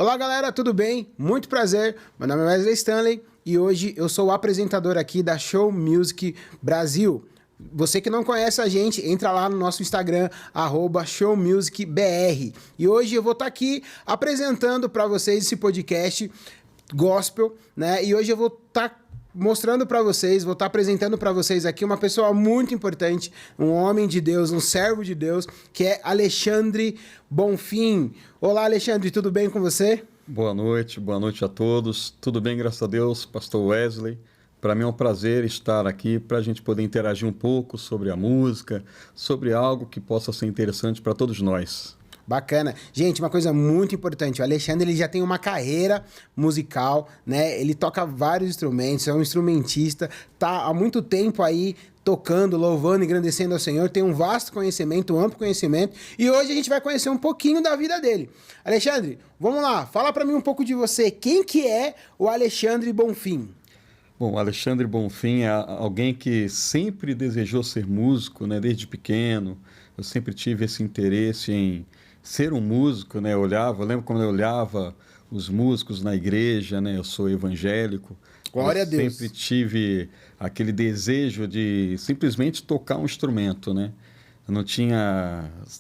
Olá galera, tudo bem? Muito prazer, meu nome é Wesley Stanley e hoje eu sou o apresentador aqui da Show Music Brasil. Você que não conhece a gente, entra lá no nosso Instagram, @showmusicbr. E hoje eu vou estar aqui apresentando para vocês esse podcast gospel, né? E hoje eu vou estar mostrando para vocês, vou estar apresentando para vocês aqui uma pessoa muito importante, um homem de Deus, um servo de Deus, que é Alexandre Bonfim. Olá, Alexandre, tudo bem com você? Boa noite a todos. Tudo bem, graças a Deus, Pastor Wesley. Para mim é um prazer estar aqui para a gente poder interagir um pouco sobre a música, sobre algo que possa ser interessante para todos nós. Bacana. Gente, uma coisa muito importante, o Alexandre ele já tem uma carreira musical, né? Ele toca vários instrumentos, é um instrumentista, tá há muito tempo aí tocando, louvando, engrandecendo ao Senhor, tem um vasto conhecimento, um amplo conhecimento, e hoje a gente vai conhecer um pouquinho da vida dele. Alexandre, vamos lá, fala para mim um pouco de você. Quem que é o Alexandre Bonfim? Bom, Alexandre Bonfim é alguém que sempre desejou ser músico, né? Desde pequeno. Eu sempre tive esse interesse em ser um músico, né? Eu lembro quando eu olhava os músicos na igreja, né? Eu sou evangélico. Glória a Deus. Eu sempre tive aquele desejo de simplesmente tocar um instrumento, né? Eu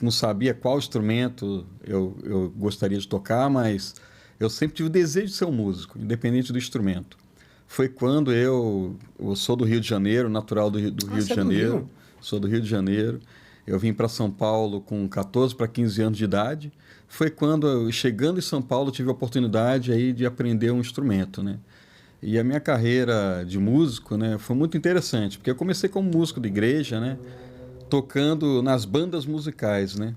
não sabia qual instrumento eu gostaria de tocar, mas eu sempre tive o desejo de ser um músico, independente do instrumento. Foi quando eu sou do Rio de Janeiro, natural do Rio de Janeiro. Sou do Rio de Janeiro. Eu vim para São Paulo com 14 para 15 anos de idade. Foi quando, chegando em São Paulo, tive a oportunidade aí de aprender um instrumento, né? E a minha carreira de músico, né, foi muito interessante, porque eu comecei como músico de igreja, né, tocando nas bandas musicais, né?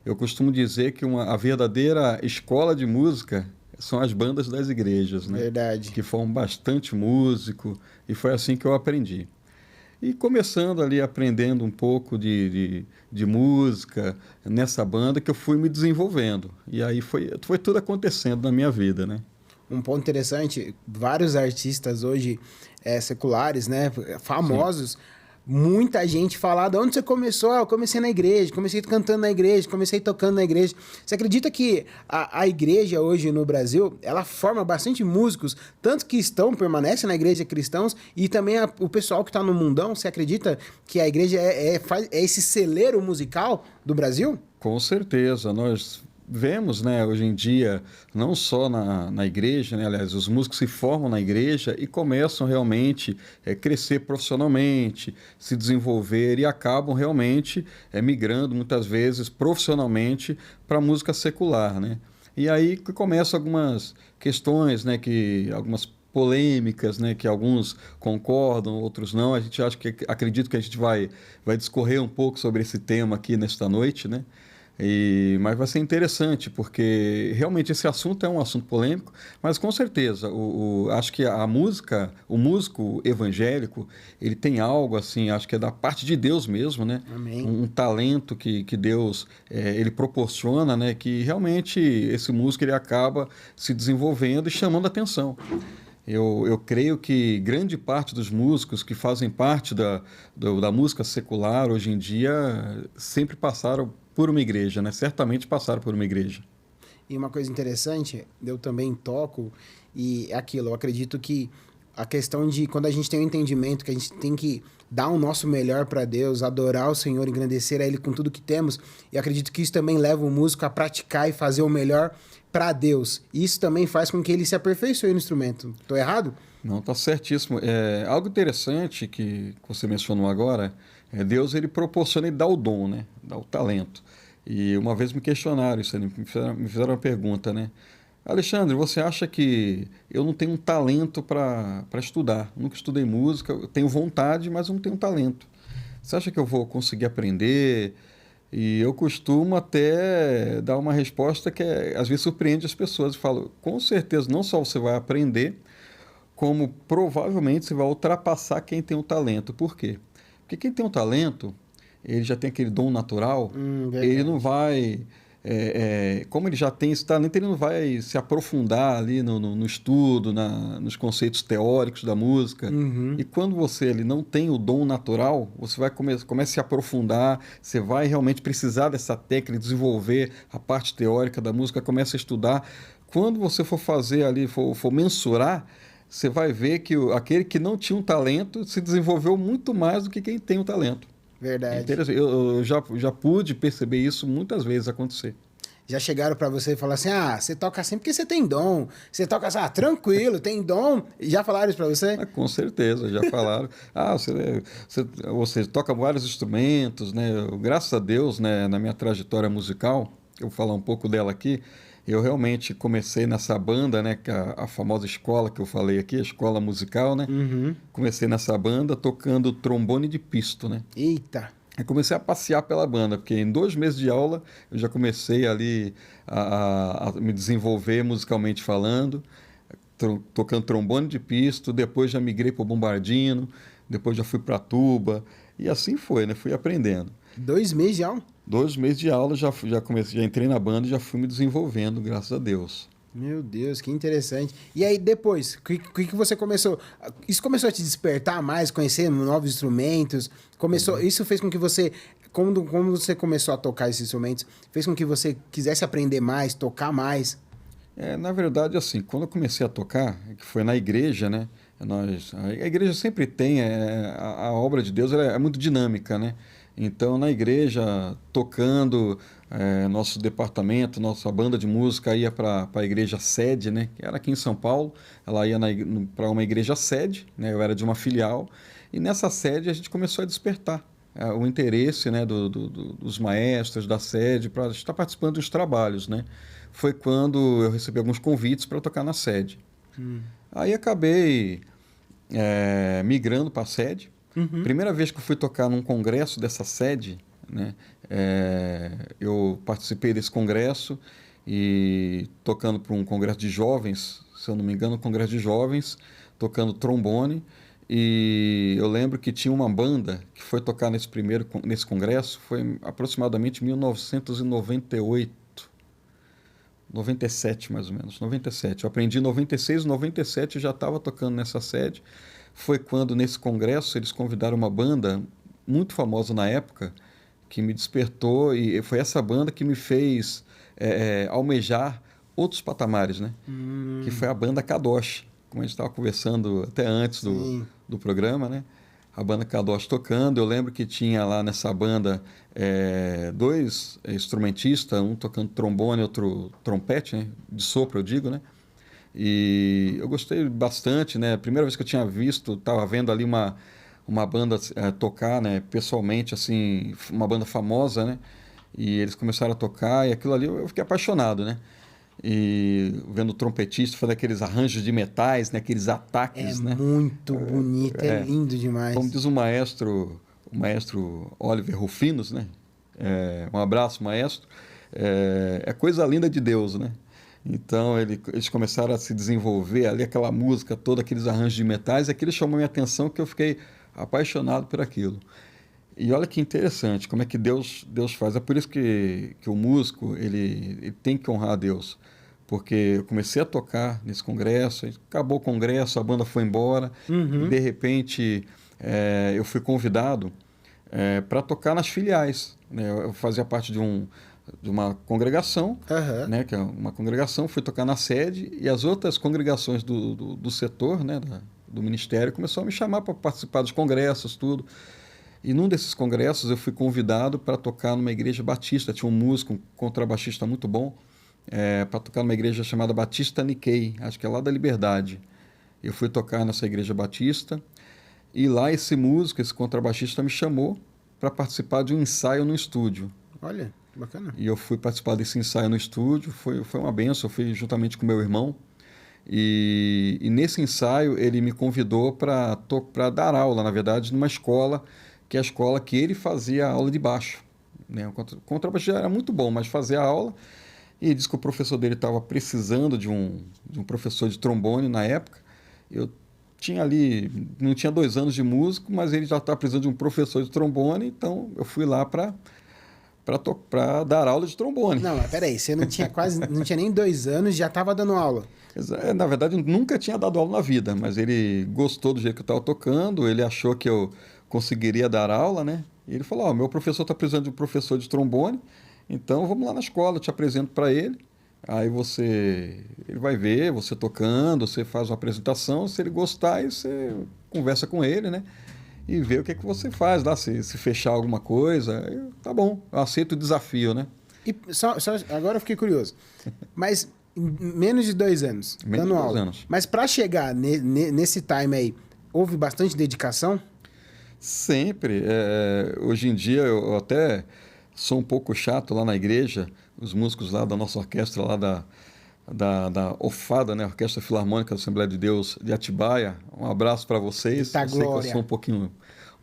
Eu costumo dizer que a verdadeira escola de música são as bandas das igrejas, né? Verdade. Que formam bastante músico, e foi assim que eu aprendi. E começando ali, aprendendo um pouco de música nessa banda, que eu fui me desenvolvendo. E aí foi tudo acontecendo na minha vida, né? Um ponto interessante, vários artistas hoje seculares, né, famosos, sim. Muita gente fala, de onde você começou? Eu comecei na igreja, comecei cantando na igreja, comecei tocando na igreja. Você acredita que a igreja hoje no Brasil, ela forma bastante músicos, tanto que permanecem na igreja cristãos, e também o pessoal que está no mundão? Você acredita que a igreja é esse celeiro musical do Brasil? Com certeza, nós vemos, né, hoje em dia, não só na igreja, né, aliás, os músicos se formam na igreja e começam realmente a crescer profissionalmente, se desenvolver e acabam realmente migrando, muitas vezes, profissionalmente para a música secular, né? E aí começam algumas questões, né, algumas polêmicas, né, que alguns concordam, outros não. A gente acredito que a gente vai discorrer um pouco sobre esse tema aqui nesta noite, né? Mas vai ser interessante, porque realmente esse assunto é um assunto polêmico, mas com certeza, acho que a música, o músico evangélico, ele tem algo assim, acho que é da parte de Deus mesmo, né? Amém. Um talento que Deus ele proporciona, né? Que realmente esse músico ele acaba se desenvolvendo e chamando atenção. Eu creio que grande parte dos músicos que fazem parte da música secular hoje em dia sempre passaram por uma igreja, né? Certamente passaram por uma igreja. E uma coisa interessante, eu também toco, e é aquilo, eu acredito que a questão de quando a gente tem um entendimento que a gente tem que dar o nosso melhor para Deus, adorar o Senhor, engrandecer a Ele com tudo que temos, e acredito que isso também leva o músico a praticar e fazer o melhor para Deus. Isso também faz com que ele se aperfeiçoe no instrumento. Estou errado? Não, está certíssimo. Algo interessante que você mencionou agora, Deus ele proporciona e dá o dom, né? Dá o talento. E uma vez me questionaram isso, me fizeram uma pergunta, né? Alexandre, você acha que eu não tenho um talento para estudar? Nunca estudei música, eu tenho vontade, mas eu não tenho talento. Você acha que eu vou conseguir aprender? E eu costumo até dar uma resposta que às vezes surpreende as pessoas. Eu falo, com certeza, não só você vai aprender, como provavelmente você vai ultrapassar quem tem o talento. Por quê? Porque quem tem o talento, ele já tem aquele dom natural, ele não vai... como ele já tem esse talento, ele não vai se aprofundar ali no estudo, nos conceitos teóricos da música. Uhum. E quando ele não tem o dom natural, você vai começa a se aprofundar, você vai realmente precisar dessa técnica, desenvolver a parte teórica da música, começa a estudar. quando você for fazer ali, for mensurar, você vai ver que aquele que não tinha um talento se desenvolveu muito mais do que quem tem o talento. É Verdade. interessante. Eu já pude perceber isso muitas vezes acontecer. Já chegaram pra você e falaram assim: ah, você toca assim porque você tem dom. Você toca assim, ah, tranquilo, tem dom. Já falaram isso pra você? Ah, com certeza, já falaram. Você toca vários instrumentos, né? Graças a Deus, né, na minha trajetória musical, eu vou falar um pouco dela aqui. Eu realmente comecei nessa banda, né, que é a famosa escola que eu falei aqui, a escola musical, né? Uhum. Comecei nessa banda tocando trombone de pisto, né? Eita. Aí comecei a passear pela banda, porque em 2 meses de aula eu já comecei ali a me desenvolver musicalmente falando, tocando trombone de pisto, depois já migrei para o bombardino, depois já fui para tuba, e assim foi, né? Fui aprendendo. 2 meses já? 2 meses de aula já comecei, já entrei na banda e já fui me desenvolvendo, graças a Deus. Meu Deus, que interessante. E aí, depois, o que você começou? Isso começou a te despertar mais, conhecer novos instrumentos? Isso fez com que você, como você começou a tocar esses instrumentos, fez com que você quisesse aprender mais, tocar mais? Na verdade, assim, quando eu comecei a tocar, que foi na igreja, né? A igreja sempre tem, a obra de Deus ela é muito dinâmica, né? Então, na igreja, tocando, nosso departamento, nossa banda de música ia para a igreja sede, né? Que era aqui em São Paulo, ela ia para uma igreja sede, né? Eu era de uma filial, e nessa sede a gente começou a despertar o interesse, né, dos maestros da sede para estar participando dos trabalhos, né? Foi quando eu recebi alguns convites para tocar na sede. Aí acabei migrando para a sede. Uhum. Primeira vez que eu fui tocar num congresso dessa sede, né, eu participei desse congresso e tocando para um congresso de jovens, se eu não me engano, um congresso de jovens, tocando trombone. E eu lembro que tinha uma banda que foi tocar nesse congresso, foi aproximadamente 1998. 97 mais ou menos, 97. Eu aprendi em 96, 97 já estava tocando nessa sede. Foi quando nesse congresso eles convidaram uma banda muito famosa na época que me despertou e foi essa banda que me fez almejar outros patamares, né? Que foi a banda Kadosh, como a gente estava conversando até antes do programa, né? A banda Kadosh tocando. Eu lembro que tinha lá nessa banda dois instrumentistas, um tocando trombone, outro trompete, né? De sopro, eu digo, né? E eu gostei bastante, né? A primeira vez que eu tinha visto, estava vendo ali uma banda tocar, né? Pessoalmente, assim, uma banda famosa, né? E eles começaram a tocar e aquilo ali eu fiquei apaixonado, né? E vendo o trompetista fazer aqueles arranjos de metais, né? Aqueles ataques, né? Muito bonito, é lindo demais. Como diz o maestro Oliver Rufinos, né? Um abraço, maestro. É coisa linda de Deus, né? Então eles começaram a se desenvolver ali, aquela música toda, aqueles arranjos de metais, e aquilo chamou minha atenção que eu fiquei apaixonado por aquilo. E olha que interessante, como é que Deus faz. É por isso que o músico ele tem que honrar a Deus. Porque eu comecei a tocar nesse congresso, acabou o congresso, a banda foi embora, e de repente eu fui convidado para tocar nas filiais, né? Eu fazia parte de uma congregação, né? Que é uma congregação, fui tocar na sede, e as outras congregações do setor, né? Do ministério, começou a me chamar para participar dos congressos, tudo. E num desses congressos eu fui convidado para tocar numa igreja batista. Tinha um músico, um contrabaixista muito bom, para tocar numa igreja chamada Batista Nikkei, acho que é lá da Liberdade. Eu fui tocar nessa igreja batista e lá esse músico, esse contrabaixista me chamou para participar de um ensaio no estúdio. Olha, que bacana. E eu fui participar desse ensaio no estúdio, foi uma benção, eu fui juntamente com meu irmão. E nesse ensaio ele me convidou para dar aula, na verdade, numa escola, que é a escola que ele fazia aula de baixo, né? O contrabaixista era muito bom, mas fazia aula, e ele disse que o professor dele estava precisando de um professor de trombone na época. Eu tinha ali, não tinha 2 anos de músico, mas ele já estava precisando de um professor de trombone, então eu fui lá para dar aula de trombone. Não, mas peraí, você não tinha nem 2 anos, já estava dando aula. Na verdade, eu nunca tinha dado aula na vida, mas ele gostou do jeito que eu estava tocando, ele achou que eu conseguiria dar aula, né? E ele falou, meu professor está precisando de um professor de trombone, então vamos lá na escola, eu te apresento para ele. Aí ele vai ver você tocando, você faz uma apresentação, se ele gostar, aí você conversa com ele, né? E vê o que que você faz lá, se fechar alguma coisa, tá bom, eu aceito o desafio, né? E agora eu fiquei curioso. Mas em menos de 2 anos, Menos dando de 2 aula. anos. Mas para chegar nesse time aí, houve bastante dedicação? Sempre. Hoje em dia eu até sou um pouco chato lá na igreja, os músicos lá da nossa orquestra lá da OFADA, né? Orquestra Filarmônica da Assembleia de Deus de Atibaia. Um abraço para vocês. Eita Eu sei que eu glória. sou um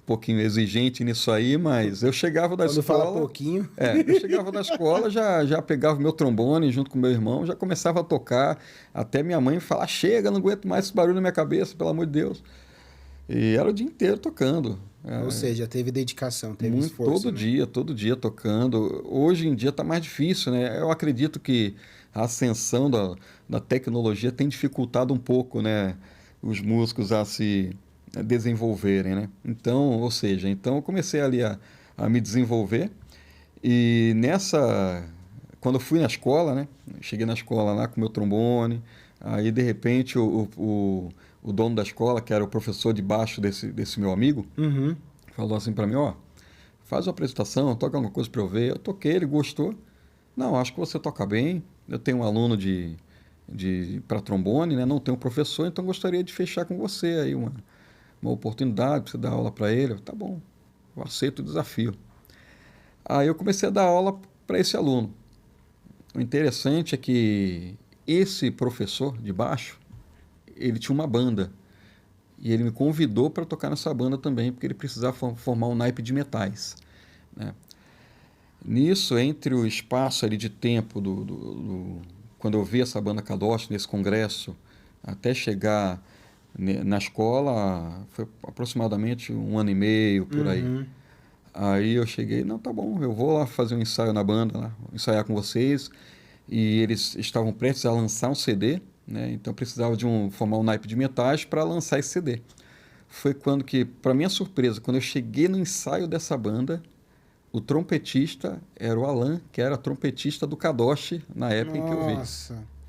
pouquinho exigente nisso aí, mas eu chegava da Quando escola... fala pouquinho. Eu chegava da escola, já pegava o meu trombone junto com meu irmão, já começava a tocar, até minha mãe falar, chega, não aguento mais esse barulho na minha cabeça, pelo amor de Deus. E era o dia inteiro tocando. Ou seja, teve dedicação, teve esforço. Todo dia tocando. Hoje em dia está mais difícil, né? Eu acredito que a ascensão da tecnologia tem dificultado um pouco, né? Os músicos a se desenvolverem, né? Então, ou seja, então eu comecei ali a me desenvolver e quando eu fui na escola, né? Cheguei na escola lá com meu trombone, aí de repente o dono da escola, que era o professor de baixo desse meu amigo, Uhum. falou assim para mim, ó, faz uma apresentação, toca alguma coisa para eu ver. Eu toquei, ele gostou. Não, acho que você toca bem. Eu tenho um aluno para trombone, né? Não tenho um professor, então gostaria de fechar com você aí uma oportunidade para você dar aula para ele. Tá bom, eu aceito o desafio. Aí eu comecei a dar aula para esse aluno. O interessante é que esse professor de baixo, ele tinha uma banda. E ele me convidou para tocar nessa banda também, porque ele precisava formar um naipe de metais, né? Nisso, entre o espaço ali de tempo quando eu vi essa banda Kadosh nesse congresso, até chegar na escola, foi aproximadamente 1 ano e meio, por aí. Uhum. Aí eu cheguei, não, tá bom, eu vou lá fazer um ensaio na banda, lá, ensaiar com vocês. E eles estavam prestes a lançar um CD, né? Então precisava formar um naipe de metais para lançar esse CD. Foi quando que, para minha surpresa, quando eu cheguei no ensaio dessa banda, o trompetista era o Alan, que era trompetista do Kadosh na época em que eu vi. Nossa.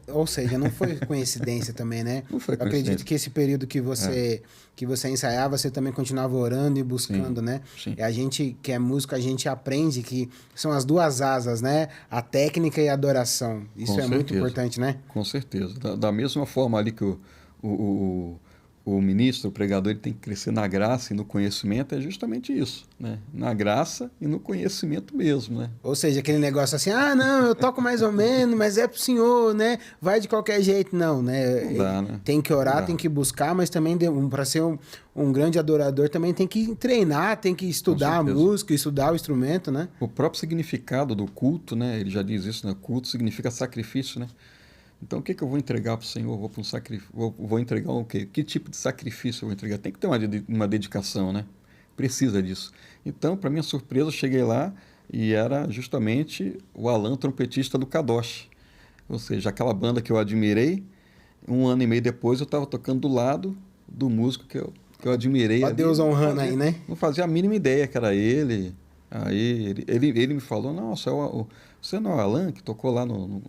Ou seja, não foi coincidência também, né? Não foi Eu acredito coincidência. que esse período que você ensaiava, você também continuava orando e buscando, Sim, né? sim. E a gente que é músico, a gente aprende que são as duas asas, né? A técnica e a adoração. Isso Com é muito certeza. importante, né? Com certeza. Da mesma forma ali que o ministro, o pregador, ele tem que crescer na graça e no conhecimento, é justamente isso, né? Na graça e no conhecimento mesmo, né? Ou seja, aquele negócio assim, não, eu toco mais ou menos, mas é pro senhor, né? Vai de qualquer jeito, não, né? Não dá, né? Tem que orar, tem que buscar, mas também para ser um grande adorador também tem que treinar, tem que estudar a música, estudar o instrumento, né? O próprio significado do culto, né? Ele já diz isso, né? Culto significa sacrifício, né? Então, o que eu vou entregar para o Senhor? Vou para vou entregar o quê? Que tipo de sacrifício eu vou entregar? Tem que ter uma dedicação, né? Precisa disso. Então, para minha surpresa, eu cheguei lá e era justamente o Alan, trompetista do Kadosh. Ou seja, aquela banda que eu admirei. 1 ano e meio depois, eu estava tocando do lado do músico que eu admirei. Ó Deus honrando aí, né? Não fazia a mínima ideia que era ele. Aí ele me falou, nossa, você não é o Alan que tocou lá não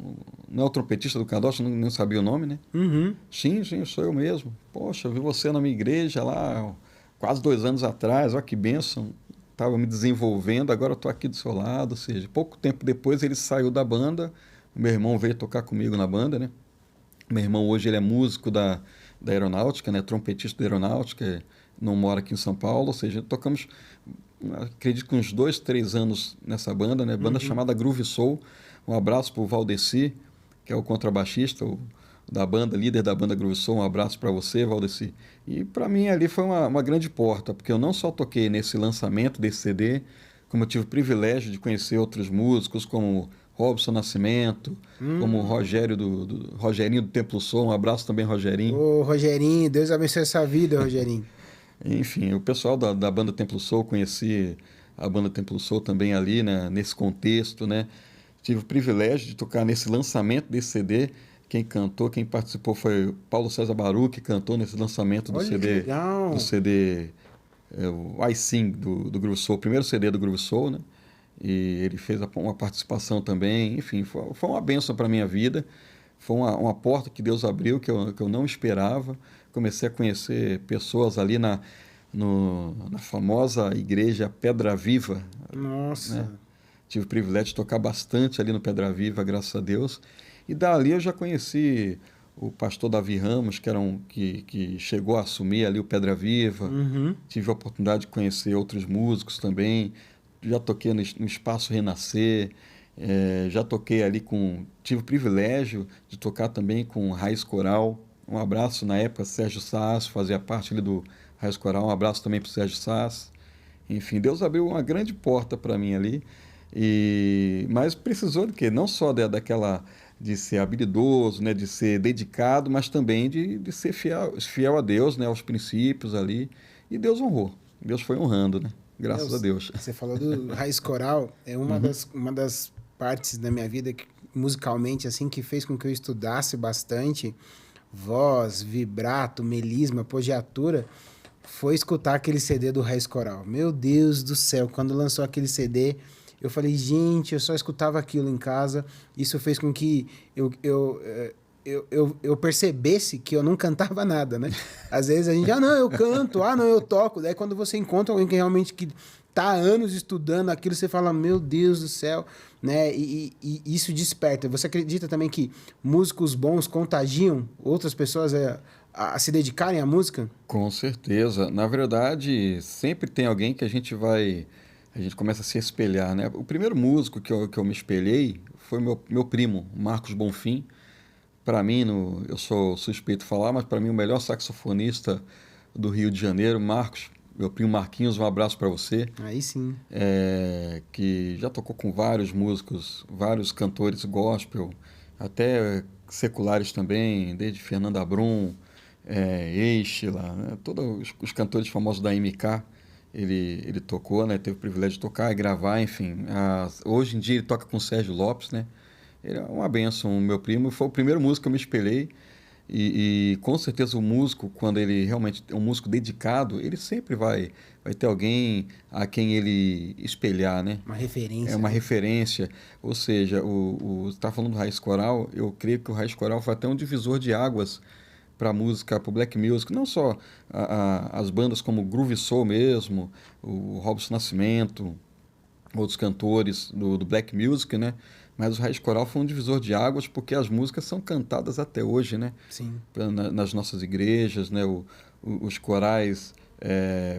é o trompetista do Kadosh, não sabia o nome, né? Uhum. Sim, sou eu mesmo. Poxa, eu vi você na minha igreja lá quase 2 anos atrás, olha que bênção. Estava me desenvolvendo, agora estou aqui do seu lado. Ou seja, pouco tempo depois ele saiu da banda, o meu irmão veio tocar comigo na banda, né? Meu irmão hoje ele é músico da aeronáutica, né? Trompetista da aeronáutica, não mora aqui em São Paulo, ou seja, tocamos, acredito que uns 2, 3 anos nessa banda, né? Banda chamada Groove Soul. Um abraço para o Valdeci, que é o contrabaixista da banda, líder da banda Groove Soul. Um abraço para você, Valdeci. E para mim ali foi uma grande porta, porque eu não só toquei nesse lançamento desse CD, como eu tive o privilégio de conhecer outros músicos, como Robson Nascimento, como o Rogerinho do Templo Soul. Um abraço também, Rogerinho. Ô, Rogerinho, Deus abençoe essa vida, Rogerinho. Enfim, o pessoal da banda Templo Soul, conheci a banda Templo Soul também ali, né, nesse contexto, né? Tive o privilégio de tocar nesse lançamento desse CD. Quem cantou, quem participou foi Paulo César Baru, que cantou nesse lançamento do Olha, CD. que legal. Do CD o I Sing do Groove Soul, o primeiro CD do Groove Soul, né? e ele fez uma participação também. Enfim, foi uma bênção para a minha vida. Foi uma porta que Deus abriu que eu não esperava. Comecei a conhecer pessoas ali na famosa igreja Pedra Viva. Nossa. Né? Tive o privilégio de tocar bastante ali no Pedra Viva, graças a Deus. E dali eu já conheci o pastor Davi Ramos, que chegou a assumir ali o Pedra Viva. Uhum. Tive a oportunidade de conhecer outros músicos também. Já toquei no Espaço Renascer. Já toquei ali tive o privilégio de tocar também com Raiz Coral. Um abraço na época, Sérgio Sass, fazia parte ali do Raiz Coral. Um abraço também para o Sérgio Sass. Enfim, Deus abriu uma grande porta para mim ali. Mas precisou de quê? Não só de ser habilidoso, né, de ser dedicado, mas também de ser fiel a Deus, né, aos princípios ali. E Deus honrou. Deus foi honrando, né? Graças a Deus. Você falou do Raiz Coral, é uma das partes da minha vida musicalmente assim que fez com que eu estudasse bastante voz, vibrato, melisma, apogiatura, foi escutar aquele CD do Raiz Coral. Meu Deus do céu, quando lançou aquele CD, eu falei, gente, eu só escutava aquilo em casa. Isso fez com que eu percebesse que eu não cantava nada, né? Às vezes a gente, não, eu canto, não, eu toco. Daí quando você encontra alguém que realmente tá há anos estudando aquilo, você fala, meu Deus do céu, né? E isso desperta. Você acredita também que músicos bons contagiam outras pessoas a se dedicarem à música? Com certeza. Na verdade, sempre tem alguém que a gente começa a se espelhar, né? O primeiro músico que eu me espelhei foi meu primo, Marcos Bonfim. Para mim, eu sou suspeito de falar, mas para mim o melhor saxofonista do Rio de Janeiro, Marcos, meu primo Marquinhos, um abraço para você. Aí sim. Que já tocou com vários músicos, vários cantores gospel, até seculares também, desde Fernanda Brum, Eichla, né? Todos os cantores famosos da MK. Ele tocou, né? Teve o privilégio de tocar e gravar, enfim. Hoje em dia ele toca com o Sérgio Lopes, né? Ele é uma bênção, meu primo. Foi o primeiro músico que eu me espelhei. E com certeza o músico, quando ele realmente é um músico dedicado, ele sempre vai ter alguém a quem ele espelhar, né? Uma referência. É uma referência. Ou seja, você está falando do Raiz Coral, eu creio que o Raiz Coral foi até um divisor de águas para a música, para o black music, não só as bandas como Groove Soul mesmo, o Robson Nascimento, outros cantores do black music, né? Mas o Raiz Coral foi um divisor de águas porque as músicas são cantadas até hoje, né? Sim. Nas nossas igrejas, né? Os corais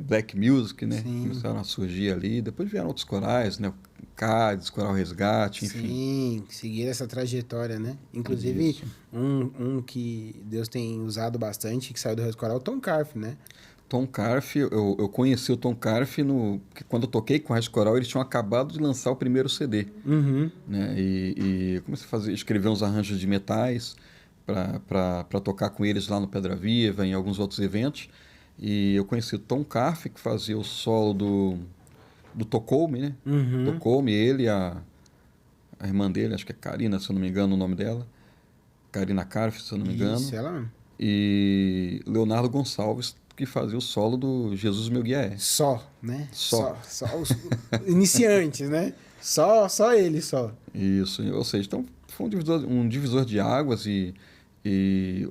black music, né? Sim. Começaram a surgir ali. Depois vieram outros corais, né? Cádiz, Coral Resgate, enfim. Sim, seguir essa trajetória, né? Inclusive, um que Deus tem usado bastante, que saiu do Raiz Coral, o Tom Carf, né? Tom Carf, eu conheci o Tom Carf quando eu toquei com o Raiz Coral, eles tinham acabado de lançar o primeiro CD. Uhum. Né? E comecei a escrever uns arranjos de metais para tocar com eles lá no Pedra Viva, em alguns outros eventos. E eu conheci o Tom Carf, que fazia o solo do Tocou-me, né? Uhum. Tocou-me, ele, a irmã dele, acho que é Karina, se eu não me engano o nome dela. Karina Carf, se eu não me engano. Isso, ela mesmo. E Leonardo Gonçalves, que fazia o solo do Jesus Meu Guia É. Só, né? Só os iniciantes, né? Só ele, só. Isso, ou seja, então foi um divisor de águas e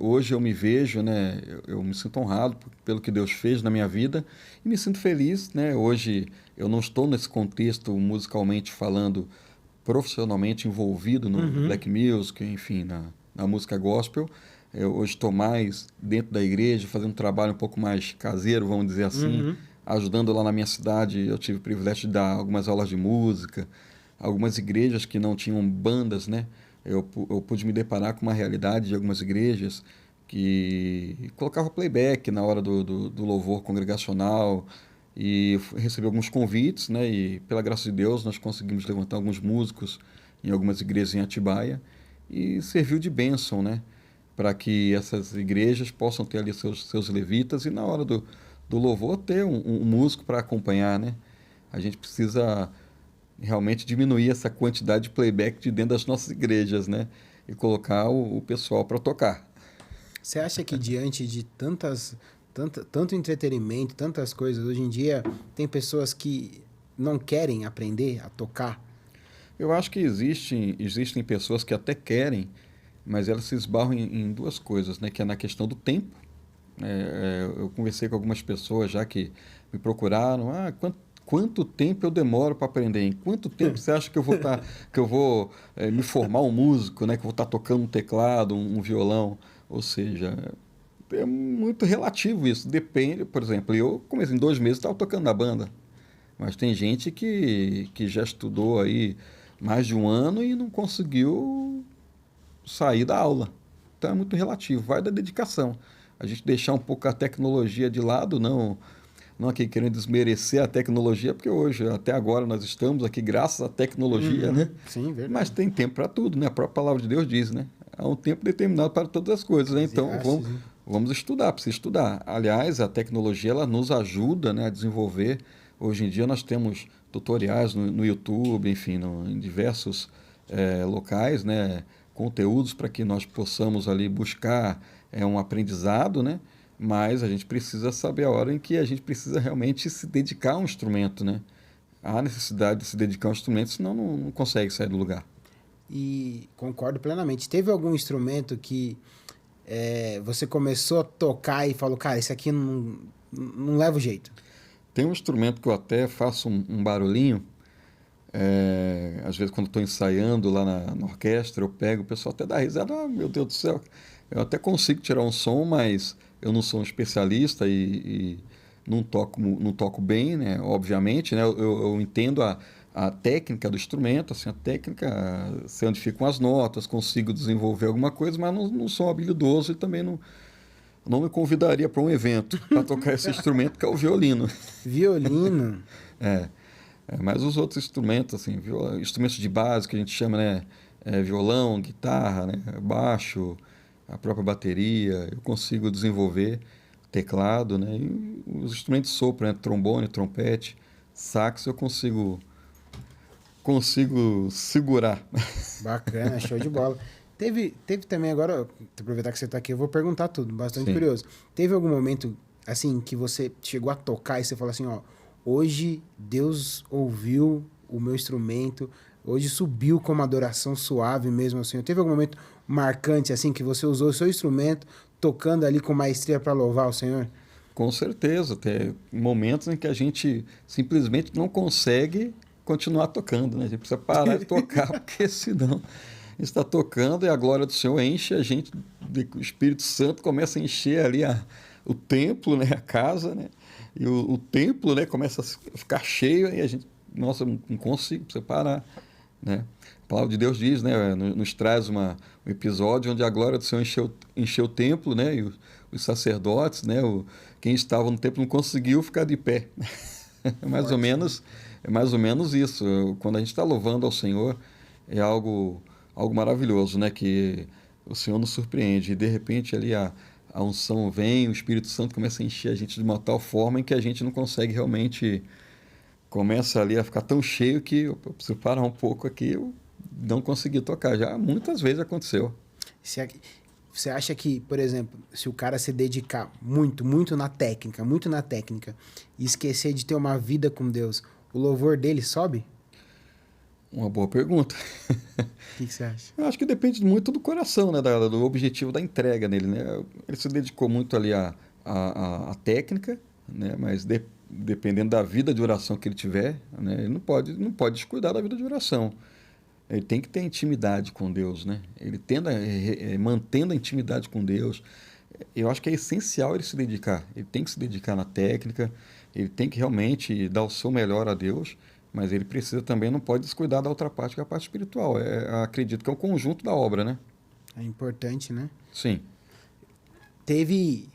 hoje eu me vejo, né? Eu me sinto honrado pelo que Deus fez na minha vida e me sinto feliz, né? Hoje eu não estou nesse contexto musicalmente falando, profissionalmente envolvido no black music, enfim, na música gospel. Eu hoje estou mais dentro da igreja, fazendo um trabalho um pouco mais caseiro, vamos dizer assim, ajudando lá na minha cidade. Eu tive o privilégio de dar algumas aulas de música, algumas igrejas que não tinham bandas, né? Eu pude me deparar com uma realidade de algumas igrejas que colocavam playback na hora do louvor congregacional e recebi alguns convites, né? E pela graça de Deus nós conseguimos levantar alguns músicos em algumas igrejas em Atibaia e serviu de bênção, né? Para que essas igrejas possam ter ali seus levitas e na hora do louvor ter um músico para acompanhar, né? A gente precisa realmente diminuir essa quantidade de playback de dentro das nossas igrejas, né? E colocar o pessoal para tocar. Você acha que diante de tanto entretenimento, tantas coisas, hoje em dia tem pessoas que não querem aprender a tocar? Eu acho que existem pessoas que até querem, mas elas se esbarram em duas coisas, né? Que é na questão do tempo. Eu conversei com algumas pessoas já que me procuraram. Quanto tempo eu demoro para aprender? Em quanto tempo você acha que eu vou me formar um músico, né? Que eu vou estar tocando um teclado, um violão? Ou seja, é muito relativo isso. Depende, por exemplo, eu comecei em 2 meses, estava tocando na banda. Mas tem gente que já estudou aí mais de um ano e não conseguiu sair da aula. Então é muito relativo, vai da dedicação. A gente deixar um pouco a tecnologia de lado, não aqui querendo desmerecer a tecnologia, porque hoje, até agora, nós estamos aqui graças à tecnologia, né? Sim, verdade. Mas tem tempo para tudo, né? A própria palavra de Deus diz, né? Há um tempo determinado para todas as coisas, né? Então vamos estudar, precisa estudar. Aliás, a tecnologia ela nos ajuda, né, a desenvolver. Hoje em dia nós temos tutoriais no YouTube, enfim, em diversos locais, né? Conteúdos para que nós possamos ali buscar um aprendizado, né? Mas a gente precisa saber a hora em que a gente precisa realmente se dedicar a um instrumento, né? Há necessidade de se dedicar a um instrumento, senão não consegue sair do lugar. E concordo plenamente. Teve algum instrumento que você começou a tocar e falou, cara, esse aqui não leva o jeito? Tem um instrumento que eu até faço um barulhinho. Às vezes quando estou ensaiando lá na orquestra, eu pego, o pessoal até dá risada, meu Deus do céu. Eu até consigo tirar um som, mas eu não sou um especialista e não toco bem, né? Obviamente, né? Eu entendo a técnica do instrumento, assim, a técnica, sei onde ficam as notas, consigo desenvolver alguma coisa, mas não sou habilidoso e também não me convidaria para um evento para tocar esse instrumento que é o violino. Violino? Mas os outros instrumentos, assim, instrumentos de base que a gente chama, né? Violão, guitarra, né? Baixo, a própria bateria, eu consigo desenvolver, teclado, né? E os instrumentos de sopro, né? Trombone, trompete, sax, eu consigo segurar. Bacana, show de bola. Teve também, agora, aproveitar que você está aqui, eu vou perguntar tudo, bastante Sim. curioso. Teve algum momento, assim, que você chegou a tocar e você falou assim, ó, hoje Deus ouviu o meu instrumento, hoje subiu com uma adoração suave mesmo, assim. Teve algum momento marcante, assim, que você usou o seu instrumento tocando ali com maestria para louvar o Senhor? Com certeza, tem momentos em que a gente simplesmente não consegue continuar tocando, né? A gente precisa parar de tocar, porque senão está tocando e a glória do Senhor enche a gente, o Espírito Santo começa a encher ali o templo, né? A casa, né? E o templo, né? Começa a ficar cheio e a gente, nossa, não consigo, precisa parar, né? A palavra de Deus diz, né? Nos traz um episódio onde a glória do Senhor encheu o templo, né? E os sacerdotes, né? Quem estava no templo não conseguiu ficar de pé. É mais ou menos isso. Quando a gente está louvando ao Senhor, é algo maravilhoso, né? Que o Senhor nos surpreende. E de repente ali a unção vem, o Espírito Santo começa a encher a gente de uma tal forma em que a gente não consegue realmente... Começa ali a ficar tão cheio que eu preciso parar um pouco aqui, eu não consegui tocar. Já muitas vezes aconteceu. Você acha que, por exemplo, se o cara se dedicar muito na técnica, e esquecer de ter uma vida com Deus, o louvor dele sobe? Uma boa pergunta. O que você acha? Eu acho que depende muito do coração, né? Do objetivo da entrega nele, né? Ele se dedicou muito ali à técnica, né? Mas dependendo da vida de oração que ele tiver, né? Ele não pode descuidar da vida de oração. Ele tem que ter intimidade com Deus, né? Ele mantendo a intimidade com Deus, eu acho que é essencial ele se dedicar. Ele tem que se dedicar na técnica, ele tem que realmente dar o seu melhor a Deus, mas ele precisa também, não pode descuidar da outra parte, que é a parte espiritual. Acredito que é o conjunto da obra, né? É importante, né? Sim. Teve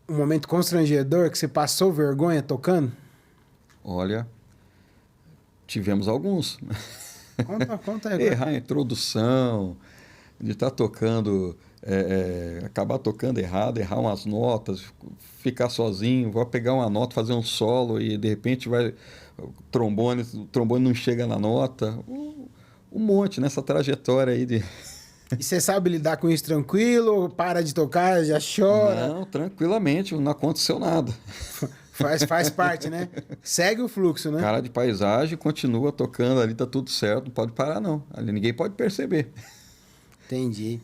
um momento constrangedor que você passou vergonha tocando? Olha, tivemos alguns. Conta aí. Errar a introdução, de estar tocando, acabar tocando errado, errar umas notas, ficar sozinho, vai pegar uma nota, fazer um solo e de repente o trombone não chega na nota. Um monte nessa trajetória aí de... E você sabe lidar com isso tranquilo? Para de tocar, já chora? Não, tranquilamente, não aconteceu nada. Faz parte, né? Segue o fluxo, né? Cara de paisagem, continua tocando ali, tá tudo certo, não pode parar não. Ali ninguém pode perceber. Entendi.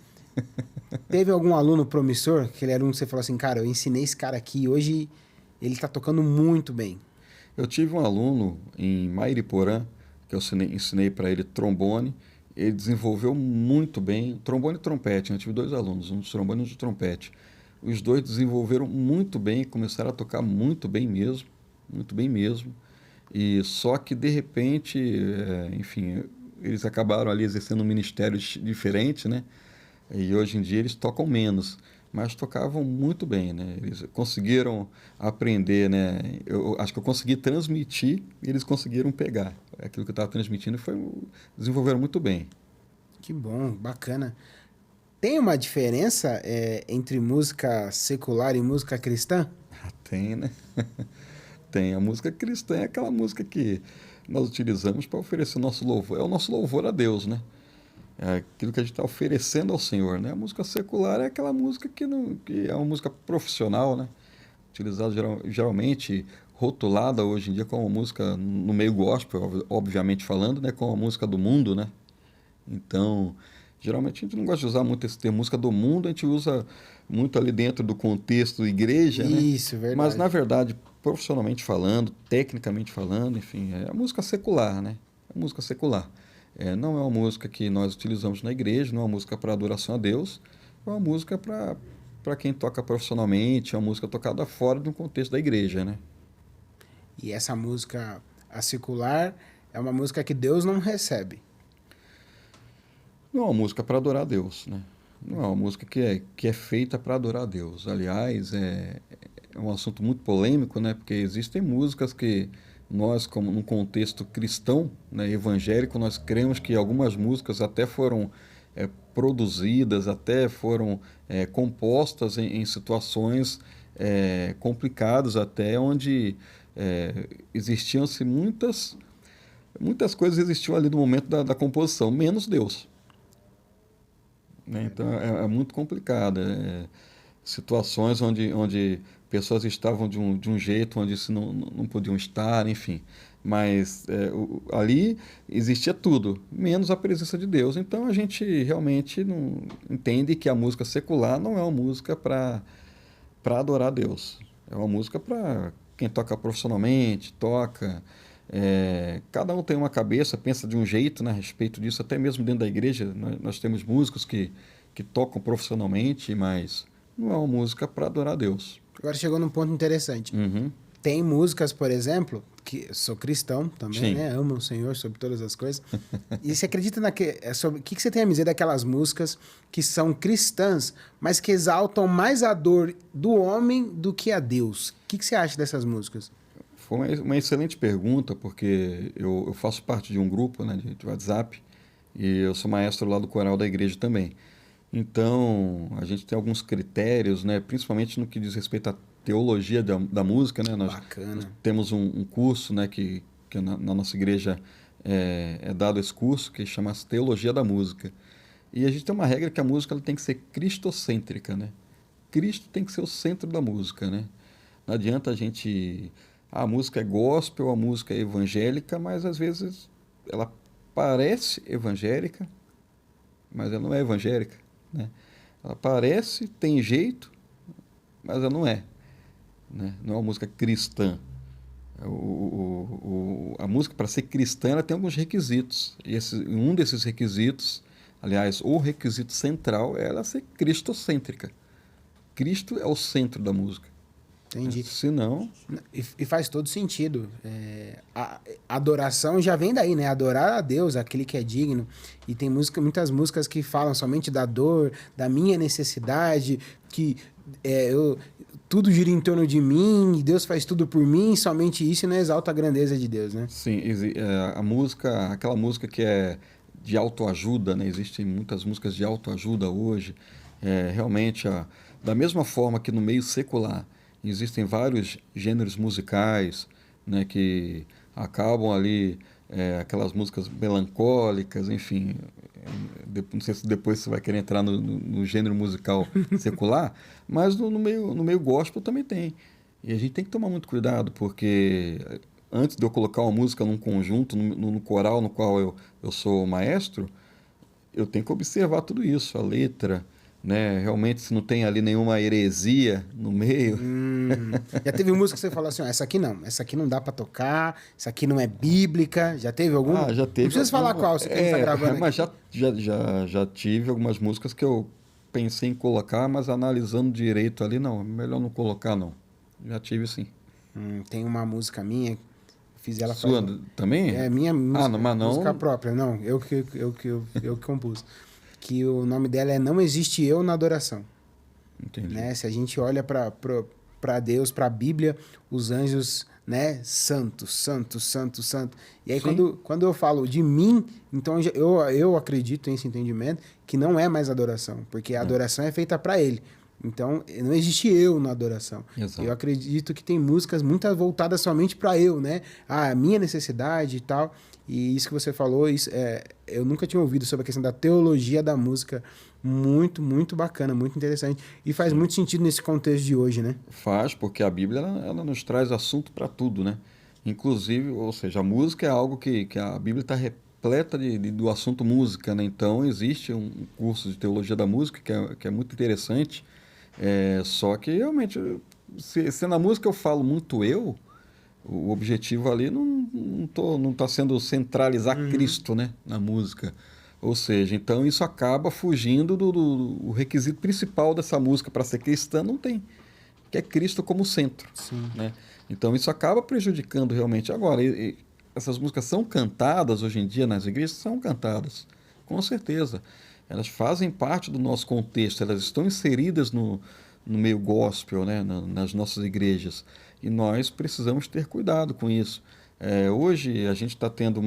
Teve algum aluno promissor, aquele aluno que você falou assim, cara, eu ensinei esse cara aqui e hoje ele tá tocando muito bem. Eu tive um aluno em Mairiporã, que eu ensinei para ele trombone. Ele desenvolveu muito bem, trombone e trompete. Eu tive 2 alunos, um de trombone e um de trompete. Os 2 desenvolveram muito bem, começaram a tocar muito bem mesmo, muito bem mesmo. E só que de repente, enfim, eles acabaram ali exercendo um ministério diferente, né? E hoje em dia eles tocam menos, mas tocavam muito bem, né? Eles conseguiram aprender, né? Eu acho que eu consegui transmitir e eles conseguiram pegar. Aquilo que eu estava transmitindo desenvolveram muito bem. Que bom, bacana. Tem uma diferença entre música secular e música cristã? Tem, né? Tem. A música cristã é aquela música que nós utilizamos para oferecer nosso louvor. É o nosso louvor a Deus, né? É aquilo que a gente está oferecendo ao Senhor, né? A música secular é aquela música que é uma música profissional, né? Utilizada geralmente, rotulada hoje em dia como música no meio gospel, obviamente falando, né? Como a música do mundo, né? Então, geralmente a gente não gosta de usar muito esse termo música do mundo, a gente usa muito ali dentro do contexto igreja, né? Isso, verdade. Mas, na verdade, profissionalmente falando, tecnicamente falando, enfim, é a música secular, né? É a música secular. Não é uma música que nós utilizamos na igreja, não é uma música para adoração a Deus, é uma música para quem toca profissionalmente, é uma música tocada fora do contexto da igreja, né? E essa música, a secular, é uma música que Deus não recebe. Não é uma música para adorar a Deus, né? Não é uma música que é feita para adorar a Deus. Aliás, é um assunto muito polêmico, né? Porque existem músicas que nós, como num contexto cristão, né, evangélico, nós cremos que algumas músicas até foram produzidas, até foram compostas em situações complicadas, até onde existiam-se muitas coisas existiam ali no momento da composição, menos Deus. Né? Então é muito complicado. Situações onde pessoas estavam de um jeito onde se não podiam estar, enfim. Mas ali existia tudo, menos a presença de Deus. Então a gente realmente não entende que a música secular não é uma música para adorar a Deus. É uma música para quem toca profissionalmente, toca. Cada um tem uma cabeça, pensa de um jeito, né, a respeito disso, até mesmo dentro da igreja. Nós temos músicos que tocam profissionalmente, mas não é uma música para adorar a Deus. Agora chegou num ponto interessante. Uhum. Tem músicas, por exemplo, que sou cristão também, Sim. né? Amo o Senhor sobre todas as coisas. E você acredita sobre o que você tem a dizer daquelas músicas que são cristãs, mas que exaltam mais a dor do homem do que a Deus? O que você acha dessas músicas? Foi uma excelente pergunta, porque eu faço parte de um grupo, né, de WhatsApp, e eu sou maestro lá do coral da igreja também. Então, a gente tem alguns critérios, né, principalmente no que diz respeito à teologia da música, né? Nós temos um curso, né, que na nossa igreja é dado esse curso, que chama-se Teologia da Música. E a gente tem uma regra que a música ela tem que ser cristocêntrica, né? Cristo tem que ser o centro da música, né? Não adianta a gente... A música é gospel, a música é evangélica, mas às vezes ela parece evangélica, mas ela não é evangélica, né? Ela parece, tem jeito, mas ela não é, né? Não é uma música cristã. A música, para ser cristã, ela tem alguns requisitos. E um desses requisitos, aliás, o requisito central é ela ser cristocêntrica. Cristo é o centro da música. Entendi. Se não... E faz todo sentido. A adoração já vem daí, né? Adorar a Deus, aquele que é digno. E tem muitas músicas que falam somente da dor, da minha necessidade, que tudo gira em torno de mim, Deus faz tudo por mim, somente isso não exalta a grandeza de Deus, né? Sim, a música, aquela música que é de autoajuda, né? Existem muitas músicas de autoajuda hoje. Realmente, da mesma forma que no meio secular existem vários gêneros musicais, né, que acabam ali, aquelas músicas melancólicas, enfim. Não sei se depois você vai querer entrar no gênero musical secular, mas no meio gospel também tem. E a gente tem que tomar muito cuidado, porque antes de eu colocar uma música num conjunto, no coral no qual eu sou maestro, eu tenho que observar tudo isso, a letra, né? Realmente se não tem ali nenhuma heresia no meio. Já teve música que você falou assim, ó, essa aqui não dá pra tocar, essa aqui não é bíblica. Já teve alguma? Ah, já Não teve precisa falar alguma. qual, você que tá gravando Mas aqui. já tive algumas músicas que eu pensei em colocar, mas analisando direito ali, não, é melhor não colocar, não. Já tive sim. Tem uma música minha, fiz ela faz Sua um... também? É minha Ah, não, música, mas música não. própria, não, eu que compus. Que o nome dela é Não Existe Eu na Adoração. Entendi. Né? Se a gente olha para Deus, para a Bíblia, os anjos, né? Santo, santo, santo, santo. E aí, Sim. quando eu falo de mim, então eu acredito nesse entendimento que não é mais adoração, porque a É, adoração é feita para Ele. Então, não existe eu na adoração. Eu exato. acredito que tem músicas muito voltadas somente para eu, né? A minha necessidade e tal. E isso que você falou, eu nunca tinha ouvido sobre a questão da teologia da música. Muito, muito bacana, muito interessante. E faz Sim. muito sentido nesse contexto de hoje, né? Faz, porque a Bíblia ela nos traz assunto para tudo, né? Inclusive, ou seja, a música é algo que a Bíblia está repleta do assunto música, né? Então, existe um curso de teologia da música que é muito interessante. Só que realmente, se na música eu falo muito eu, o objetivo ali não tá sendo centralizar Uhum. Cristo, né, na música. Ou seja, então isso acaba fugindo do requisito principal dessa música para ser cristã, não tem, que é Cristo como centro, Sim. né? Então isso acaba prejudicando realmente. Agora, essas músicas são cantadas hoje em dia nas igrejas? São cantadas, com certeza. Elas fazem parte do nosso contexto, elas estão inseridas no meio gospel, né, nas nossas igrejas. E nós precisamos ter cuidado com isso. Hoje a gente está tendo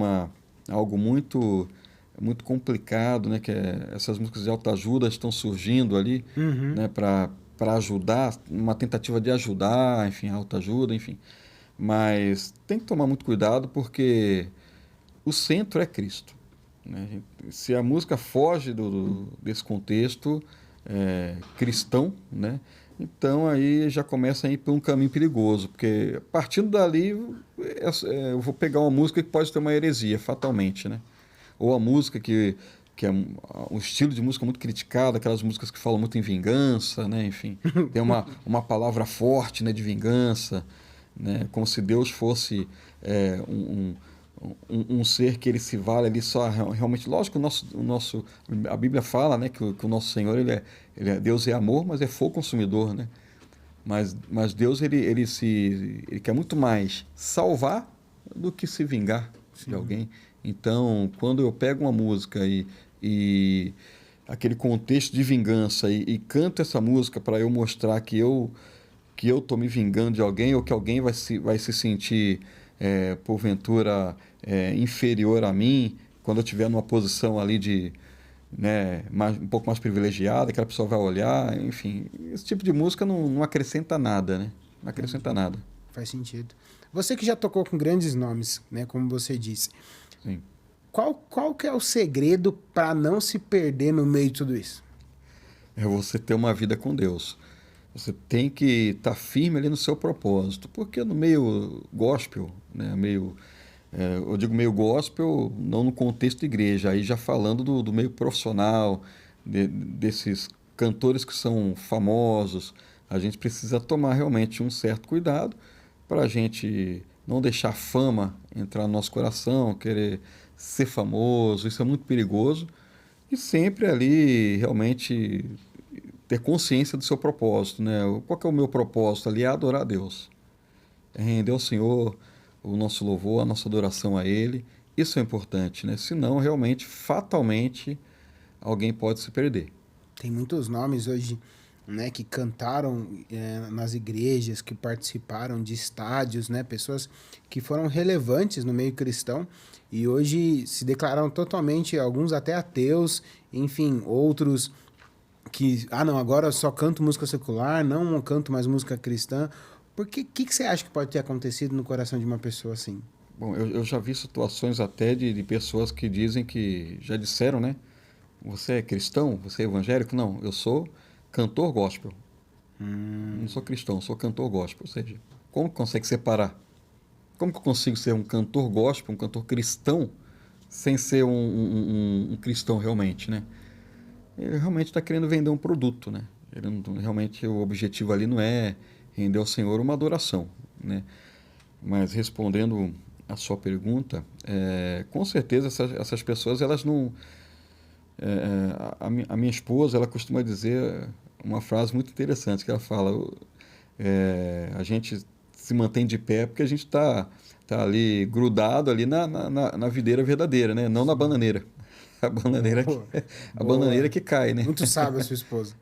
algo muito complicado, né, essas músicas de autoajuda estão surgindo ali, Uhum. né, para ajudar, uma tentativa de ajudar, enfim, autoajuda, enfim. Mas tem que tomar muito cuidado porque o centro é Cristo, né? Se a música foge desse contexto cristão, né? Então aí já começa a ir por um caminho perigoso, porque partindo dali eu vou pegar uma música que pode ter uma heresia, fatalmente, né? Ou a música que é um estilo de música muito criticado, aquelas músicas que falam muito em vingança, né? Enfim, tem uma palavra forte, né, de vingança, né? Como se Deus fosse é, um, um ser que ele se vale ali só realmente. Lógico, a Bíblia fala, né, que o nosso Senhor Deus é amor, mas é fogo consumidor, né? Mas Deus ele quer muito mais salvar do que se vingar de Sim. alguém. Então, quando eu pego uma música e aquele contexto de vingança e canto essa música para eu mostrar que eu tô me vingando de alguém ou que alguém vai se sentir porventura inferior a mim quando eu estiver numa posição ali de, né, um pouco mais privilegiada, aquela pessoa vai olhar, enfim, esse tipo de música não acrescenta nada, né? Não acrescenta nada. Faz sentido. Você que já tocou com grandes nomes, né? Como você disse. Sim. Qual que é o segredo para não se perder no meio de tudo isso? É você ter uma vida com Deus. Você tem que estar firme ali no seu propósito, porque no meio gospel, né, eu digo meio gospel, não no contexto de igreja, aí já falando do meio profissional, desses cantores que são famosos, a gente precisa tomar realmente um certo cuidado para a gente não deixar a fama entrar no nosso coração, querer ser famoso, isso é muito perigoso, e sempre ali realmente ter consciência do seu propósito, né? Qual que é o meu propósito ali? É adorar a Deus. É render ao Senhor o nosso louvor, a nossa adoração a Ele. Isso é importante, né? Senão, realmente, fatalmente, alguém pode se perder. Tem muitos nomes hoje, né, que cantaram nas igrejas, que participaram de estádios, né, pessoas que foram relevantes no meio cristão e hoje se declararam totalmente, alguns até ateus, enfim, outros que, não, agora eu só canto música secular, não canto mais música cristã. Por que você acha que pode ter acontecido no coração de uma pessoa assim? Bom, eu já vi situações até de pessoas que dizem que já disseram, né? Você é cristão? Você é evangélico? Não, eu sou cantor gospel. Não sou cristão, sou cantor gospel. Ou seja, Como consegue separar? Como que eu consigo ser um cantor gospel, um cantor cristão, sem ser um cristão realmente, né? Ele realmente está querendo vender um produto, né? Ele não, realmente o objetivo ali não é render ao Senhor uma adoração, né? Mas respondendo a sua pergunta, com certeza essas pessoas, elas não... a minha esposa, ela costuma dizer uma frase muito interessante, que ela fala, a gente se mantém de pé porque a gente tá ali grudado ali na videira verdadeira, né? Não na bananeira. A bananeira, Boa. a Boa. bananeira que cai, né? Muito sábio a sua esposa.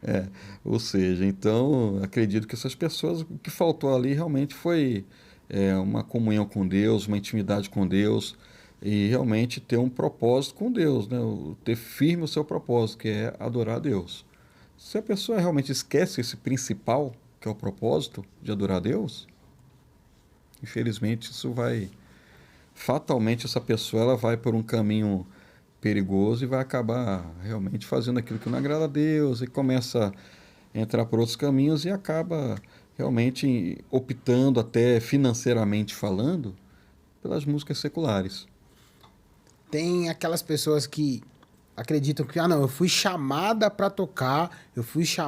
Ou seja, então acredito que essas pessoas, o que faltou ali realmente foi uma comunhão com Deus, uma intimidade com Deus e realmente ter um propósito com Deus, né? Ter firme o seu propósito, que é adorar a Deus. Se a pessoa realmente esquece esse principal, que é o propósito de adorar a Deus, infelizmente isso vai... Fatalmente essa pessoa ela vai por um caminho perigoso e vai acabar realmente fazendo aquilo que não agrada a Deus e começa a entrar por outros caminhos e acaba realmente optando até financeiramente falando pelas músicas seculares. Tem aquelas pessoas que acreditam que, não, eu fui chamada para tocar,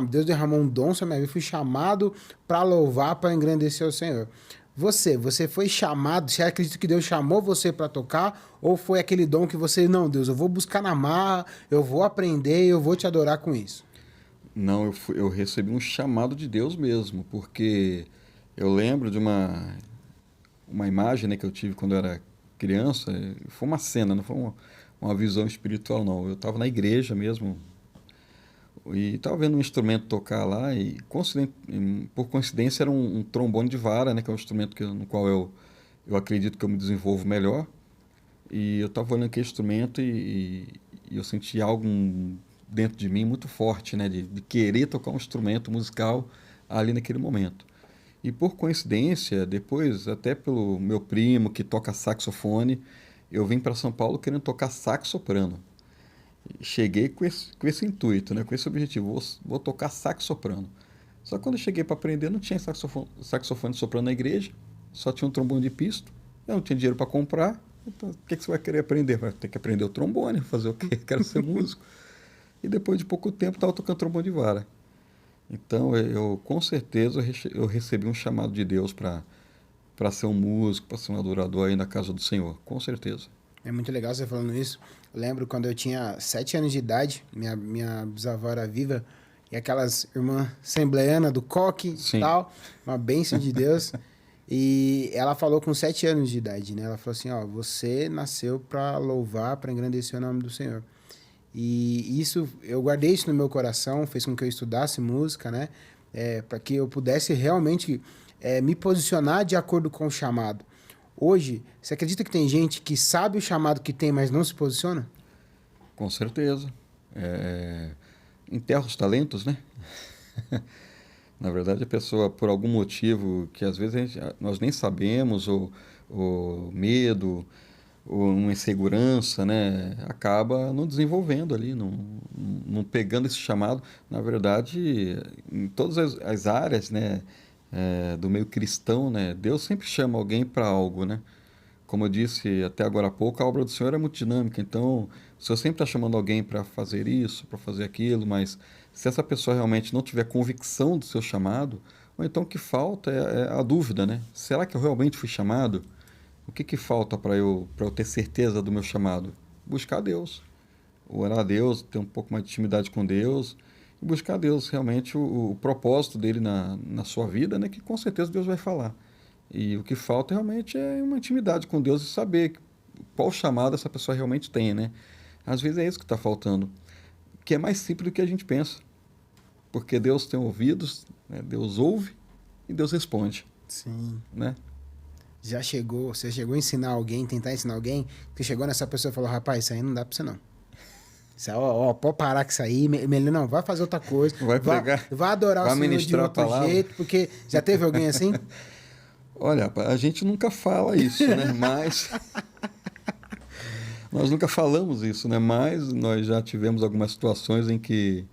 Deus derramou um dom sobre a minha vida, eu fui chamado para louvar, para engrandecer o Senhor. Você foi chamado, você acredita que Deus chamou você para tocar, ou foi aquele dom que você, não, Deus, eu vou buscar na marra, eu vou aprender, eu vou te adorar com isso? Não, eu recebi um chamado de Deus mesmo, porque eu lembro de uma imagem, né, que eu tive quando eu era criança, foi uma cena, não foi uma visão espiritual, não. Eu estava na igreja mesmo e estava vendo um instrumento tocar lá e, por coincidência, era um trombone de vara, né, que é um instrumento no qual eu acredito que eu me desenvolvo melhor. E eu estava olhando aquele instrumento e eu senti algo dentro de mim muito forte, né, de querer tocar um instrumento musical ali naquele momento. E por coincidência, depois, até pelo meu primo que toca saxofone, eu vim para São Paulo querendo tocar sax soprano. Cheguei com esse intuito, né? Com esse objetivo, vou tocar sax soprano. Só que quando eu cheguei para aprender, não tinha saxofone soprano na igreja, só tinha um trombone de pisto, eu não tinha dinheiro para comprar, então o que você vai querer aprender? Vai ter que aprender o trombone, fazer o quê? Quero ser músico. E depois de pouco tempo estava tocando trombone de vara. Então, eu com certeza eu recebi um chamado de Deus para ser um músico, para ser um adorador aí na casa do Senhor, com certeza. É muito legal você falando isso. Eu lembro quando eu tinha 7 anos de idade, minha bisavó era viva, e aquelas irmãs assembleianas do coque e tal, uma bênção de Deus. E ela falou com 7 anos de idade, né? Ela falou assim, ó, você nasceu para louvar, para engrandecer o nome do Senhor. E isso, eu guardei isso no meu coração, fez com que eu estudasse música, né? Para que eu pudesse realmente me posicionar de acordo com o chamado. Hoje, você acredita que tem gente que sabe o chamado que tem, mas não se posiciona? Com certeza. Enterra os talentos, né? Na verdade, a pessoa, por algum motivo que às vezes nós nem sabemos, ou medo, ou uma insegurança, né, acaba não desenvolvendo ali, não pegando esse chamado. Na verdade, em todas as áreas, né, do meio cristão, né, Deus sempre chama alguém para algo, né? Como eu disse até agora há pouco, a obra do Senhor é muito dinâmica, então o Senhor sempre está chamando alguém para fazer isso, para fazer aquilo, mas se essa pessoa realmente não tiver convicção do seu chamado, ou então o que falta é a dúvida, né? Será que eu realmente fui chamado? O que falta para eu ter certeza do meu chamado? Buscar a Deus, orar a Deus, ter um pouco mais de intimidade com Deus e buscar a Deus realmente o propósito dele na sua vida, né? Que com certeza Deus vai falar. E o que falta realmente é uma intimidade com Deus e saber qual chamado essa pessoa realmente tem, né? Às vezes é isso que está faltando, que é mais simples do que a gente pensa, porque Deus tem ouvidos, né? Deus ouve e Deus responde. Sim. Né? Você chegou a ensinar alguém, tentar ensinar alguém, que chegou nessa pessoa e falou, rapaz, isso aí não dá pra você não. Isso aí, pode parar com isso aí, melhor não, vai fazer outra coisa. Vai pregar, vai adorar o Senhor de outro jeito, porque já teve alguém assim? Olha, a gente nunca fala isso, né? Mas nós nunca falamos isso, né? Mas nós já tivemos algumas situações em que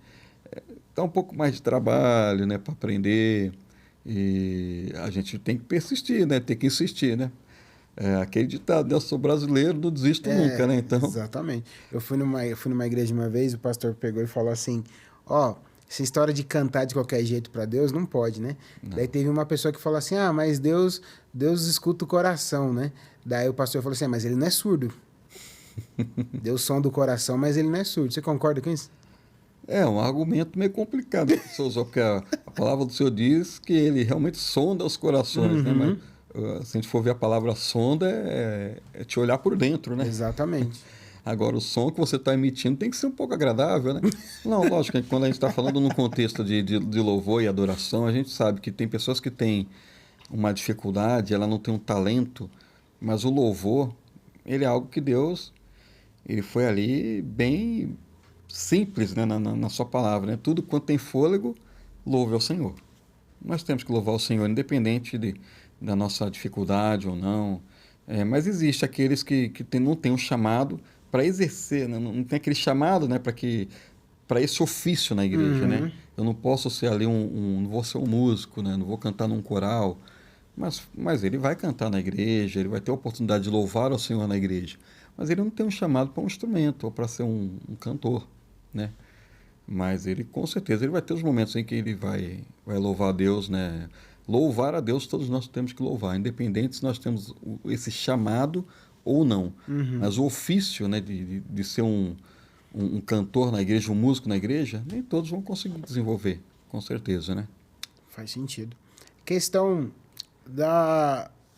dá um pouco mais de trabalho, né, para aprender. E a gente tem que persistir, né? Tem que insistir, né? Aquele ditado, né? Eu sou brasileiro, não desisto nunca, né? Então, Exatamente. Eu fui numa igreja uma vez, o pastor pegou e falou assim: ó, essa história de cantar de qualquer jeito para Deus não pode, né? não. Daí teve uma pessoa que falou assim: ah, mas Deus escuta o coração, né? Daí o pastor falou assim: ah, mas ele não é surdo. Deus sonda o coração, mas ele não é surdo. Você concorda com isso? É um argumento meio complicado que o senhor usou, porque a palavra do senhor diz que ele realmente sonda os corações, né? Mas Uhum. se a gente for ver a palavra sonda, é te olhar por dentro, né? Exatamente. Agora, o som que você está emitindo tem que ser um pouco agradável, né? Não, lógico, que quando a gente está falando num contexto de louvor e adoração, a gente sabe que tem pessoas que têm uma dificuldade, ela não tem um talento, mas o louvor, ele é algo que Deus, ele foi ali bem simples, né, na sua palavra, né? Tudo quanto tem fôlego, louve ao Senhor. Nós temos que louvar o Senhor, independente da nossa dificuldade ou não. Mas existe aqueles que não têm um chamado para exercer, né? Não tem aquele chamado, né, para esse ofício na igreja, né? Uhum. Eu não posso ser ali não vou ser um músico, né? Não vou cantar num coral, mas ele vai cantar na igreja, ele vai ter a oportunidade de louvar ao Senhor na igreja. Mas ele não tem um chamado para um instrumento ou para ser um cantor, né? Mas ele, com certeza, ele vai ter os momentos em que ele vai louvar a Deus, né? Louvar a Deus, todos nós temos que louvar, independente se nós temos esse chamado ou não. Uhum. Mas o ofício, né, de ser um cantor na igreja, um músico na igreja, nem todos vão conseguir desenvolver, com certeza, né? Faz sentido. Questão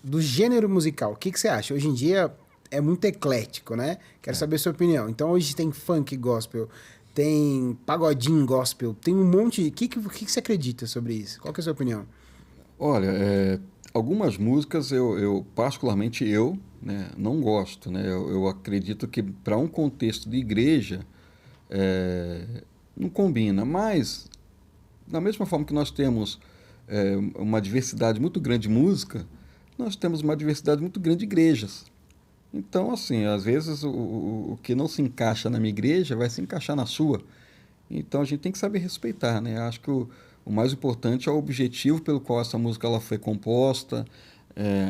do gênero musical. O que você acha? Hoje em dia é muito eclético, né? Quero saber a sua opinião. Então hoje tem funk gospel, tem pagodinho gospel, tem um monte. O que você acredita sobre isso? Qual que é a sua opinião? Olha, algumas músicas particularmente né, não gosto, né? Eu acredito que para um contexto de igreja não combina, mas da mesma forma que nós temos uma diversidade muito grande de música, nós temos uma diversidade muito grande de igrejas. Então, assim, às vezes o que não se encaixa na minha igreja vai se encaixar na sua. Então a gente tem que saber respeitar, né? Acho que o mais importante é o objetivo pelo qual essa música ela foi composta,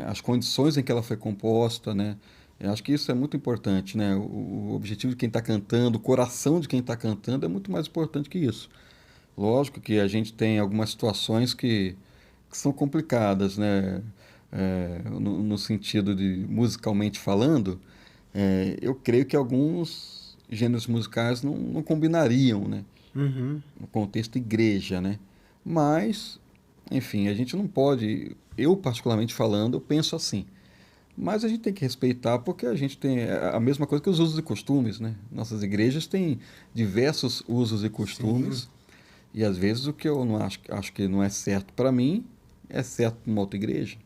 as condições em que ela foi composta, né? Eu acho que isso é muito importante, né? O objetivo de quem está cantando, o coração de quem está cantando é muito mais importante que isso. Lógico que a gente tem algumas situações que são complicadas, né? No sentido de musicalmente falando, eu creio que alguns gêneros musicais não combinariam, né? Uhum. No contexto igreja, né? Mas, enfim, a gente não pode, eu particularmente falando, eu penso assim. Mas a gente tem que respeitar porque a gente tem a mesma coisa que os usos e costumes, né? Nossas igrejas têm diversos usos e costumes. Sim. E às vezes o que eu não acho que não é certo para mim é certo para uma outra igreja.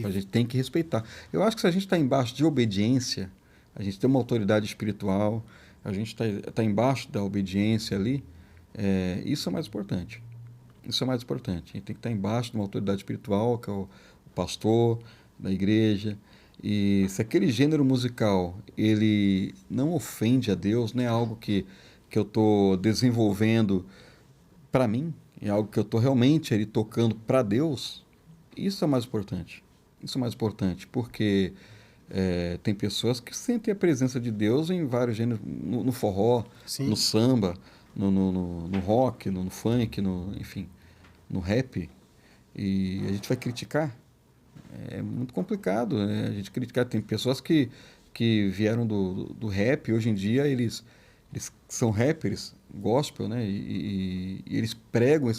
A gente tem que respeitar. Eu acho que se a gente está embaixo de obediência, a gente tem uma autoridade espiritual, a gente tá embaixo da obediência ali, isso é mais importante. Isso é mais importante. A gente tem que estar embaixo de uma autoridade espiritual, que é o pastor da igreja. E se aquele gênero musical ele não ofende a Deus, não é algo que eu estou desenvolvendo para mim, é algo que eu estou realmente ali tocando para Deus, isso é mais importante. Isso é mais importante, porque tem pessoas que sentem a presença de Deus em vários gêneros, no forró, no Sim. samba, no rock, no funk, enfim, no rap, e a gente vai criticar. É muito complicado, né? A gente criticar. Tem pessoas que vieram do rap, hoje em dia eles são rappers, gospel, né? E eles pregam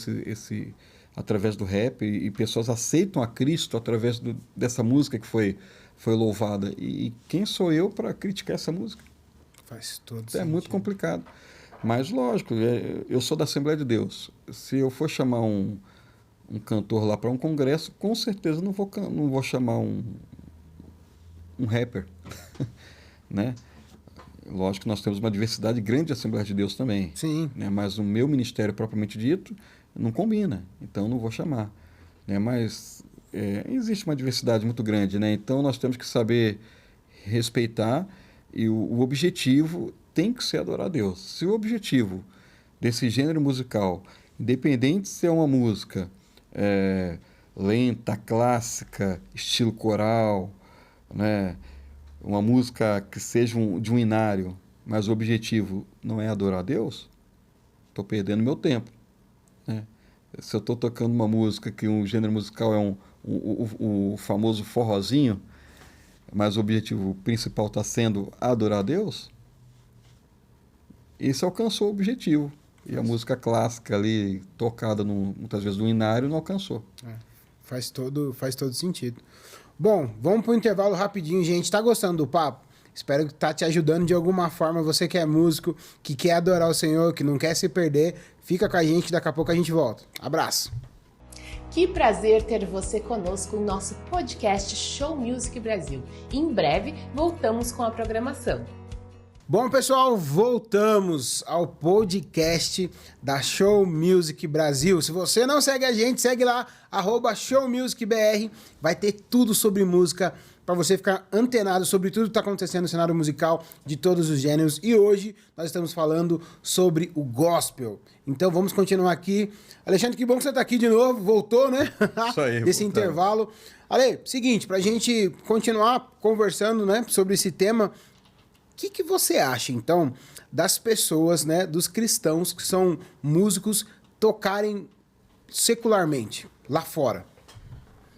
através do rap e pessoas aceitam a Cristo através dessa música que foi louvada. E quem sou eu para criticar essa música? Faz todo É muito sentido. complicado. Mas, lógico, eu sou da Assembleia de Deus. Se eu for chamar um cantor lá para um congresso, com certeza não vou chamar um rapper, né? Lógico que nós temos uma diversidade grande de Assembleia de Deus também, Sim. né? Mas o meu ministério propriamente dito não combina, então não vou chamar, né? Mas existe uma diversidade muito grande, né? Então nós temos que saber respeitar e o objetivo tem que ser adorar a Deus. Se o objetivo desse gênero musical, independente se é uma música lenta, clássica, estilo coral, né? Uma música que seja de um inário, mas o objetivo não é adorar a Deus, estou perdendo meu tempo, né? Se eu estou tocando uma música que um gênero musical é o famoso forrozinho, mas o objetivo principal está sendo adorar a Deus, esse alcançou o objetivo. E a música clássica ali, tocada muitas vezes no inário, não alcançou. Faz todo sentido. Bom, vamos para o intervalo rapidinho, gente. Tá gostando do papo? Espero que tá te ajudando de alguma forma. Você que é músico, que quer adorar o Senhor, que não quer se perder, fica com a gente, daqui a pouco a gente volta. Abraço! Que prazer ter você conosco no nosso podcast Show Music Brasil. Em breve, voltamos com a programação. Bom, pessoal, voltamos ao podcast da Show Music Brasil. Se você não segue a gente, segue lá, @showmusicbr. Vai ter tudo sobre música para você ficar antenado sobre tudo que está acontecendo no cenário musical de todos os gêneros. E hoje nós estamos falando sobre o gospel. Então vamos continuar aqui. Alexandre, que bom que você está aqui de novo. Voltou, né? Isso aí. Desse intervalo. Ale, seguinte, para a gente continuar conversando, né, sobre esse tema... O que você acha, então, das pessoas, né, dos cristãos que são músicos tocarem secularmente, lá fora?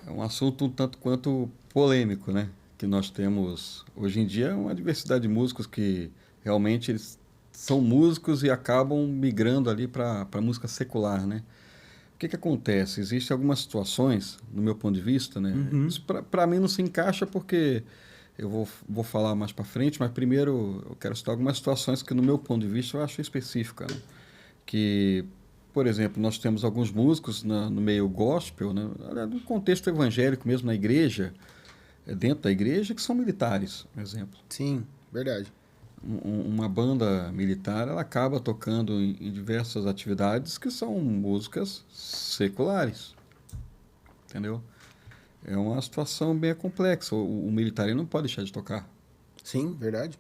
É um assunto um tanto quanto polêmico, né? Que nós temos hoje em dia uma diversidade de músicos que realmente eles são músicos e acabam migrando ali para a música secular, né? O que acontece? Existem algumas situações, no meu ponto de vista, né? Isso para mim não se encaixa porque... Eu vou falar mais para frente, mas primeiro eu quero citar algumas situações que, no meu ponto de vista, eu acho específica, né? Que, por exemplo, nós temos alguns músicos no meio gospel, né? No contexto evangélico mesmo, na igreja, dentro da igreja, que são militares, por exemplo. Sim, verdade. Uma banda militar, ela acaba tocando em diversas atividades que são músicas seculares, entendeu? É uma situação bem complexa. O militar ele não pode deixar de tocar. Sim, verdade.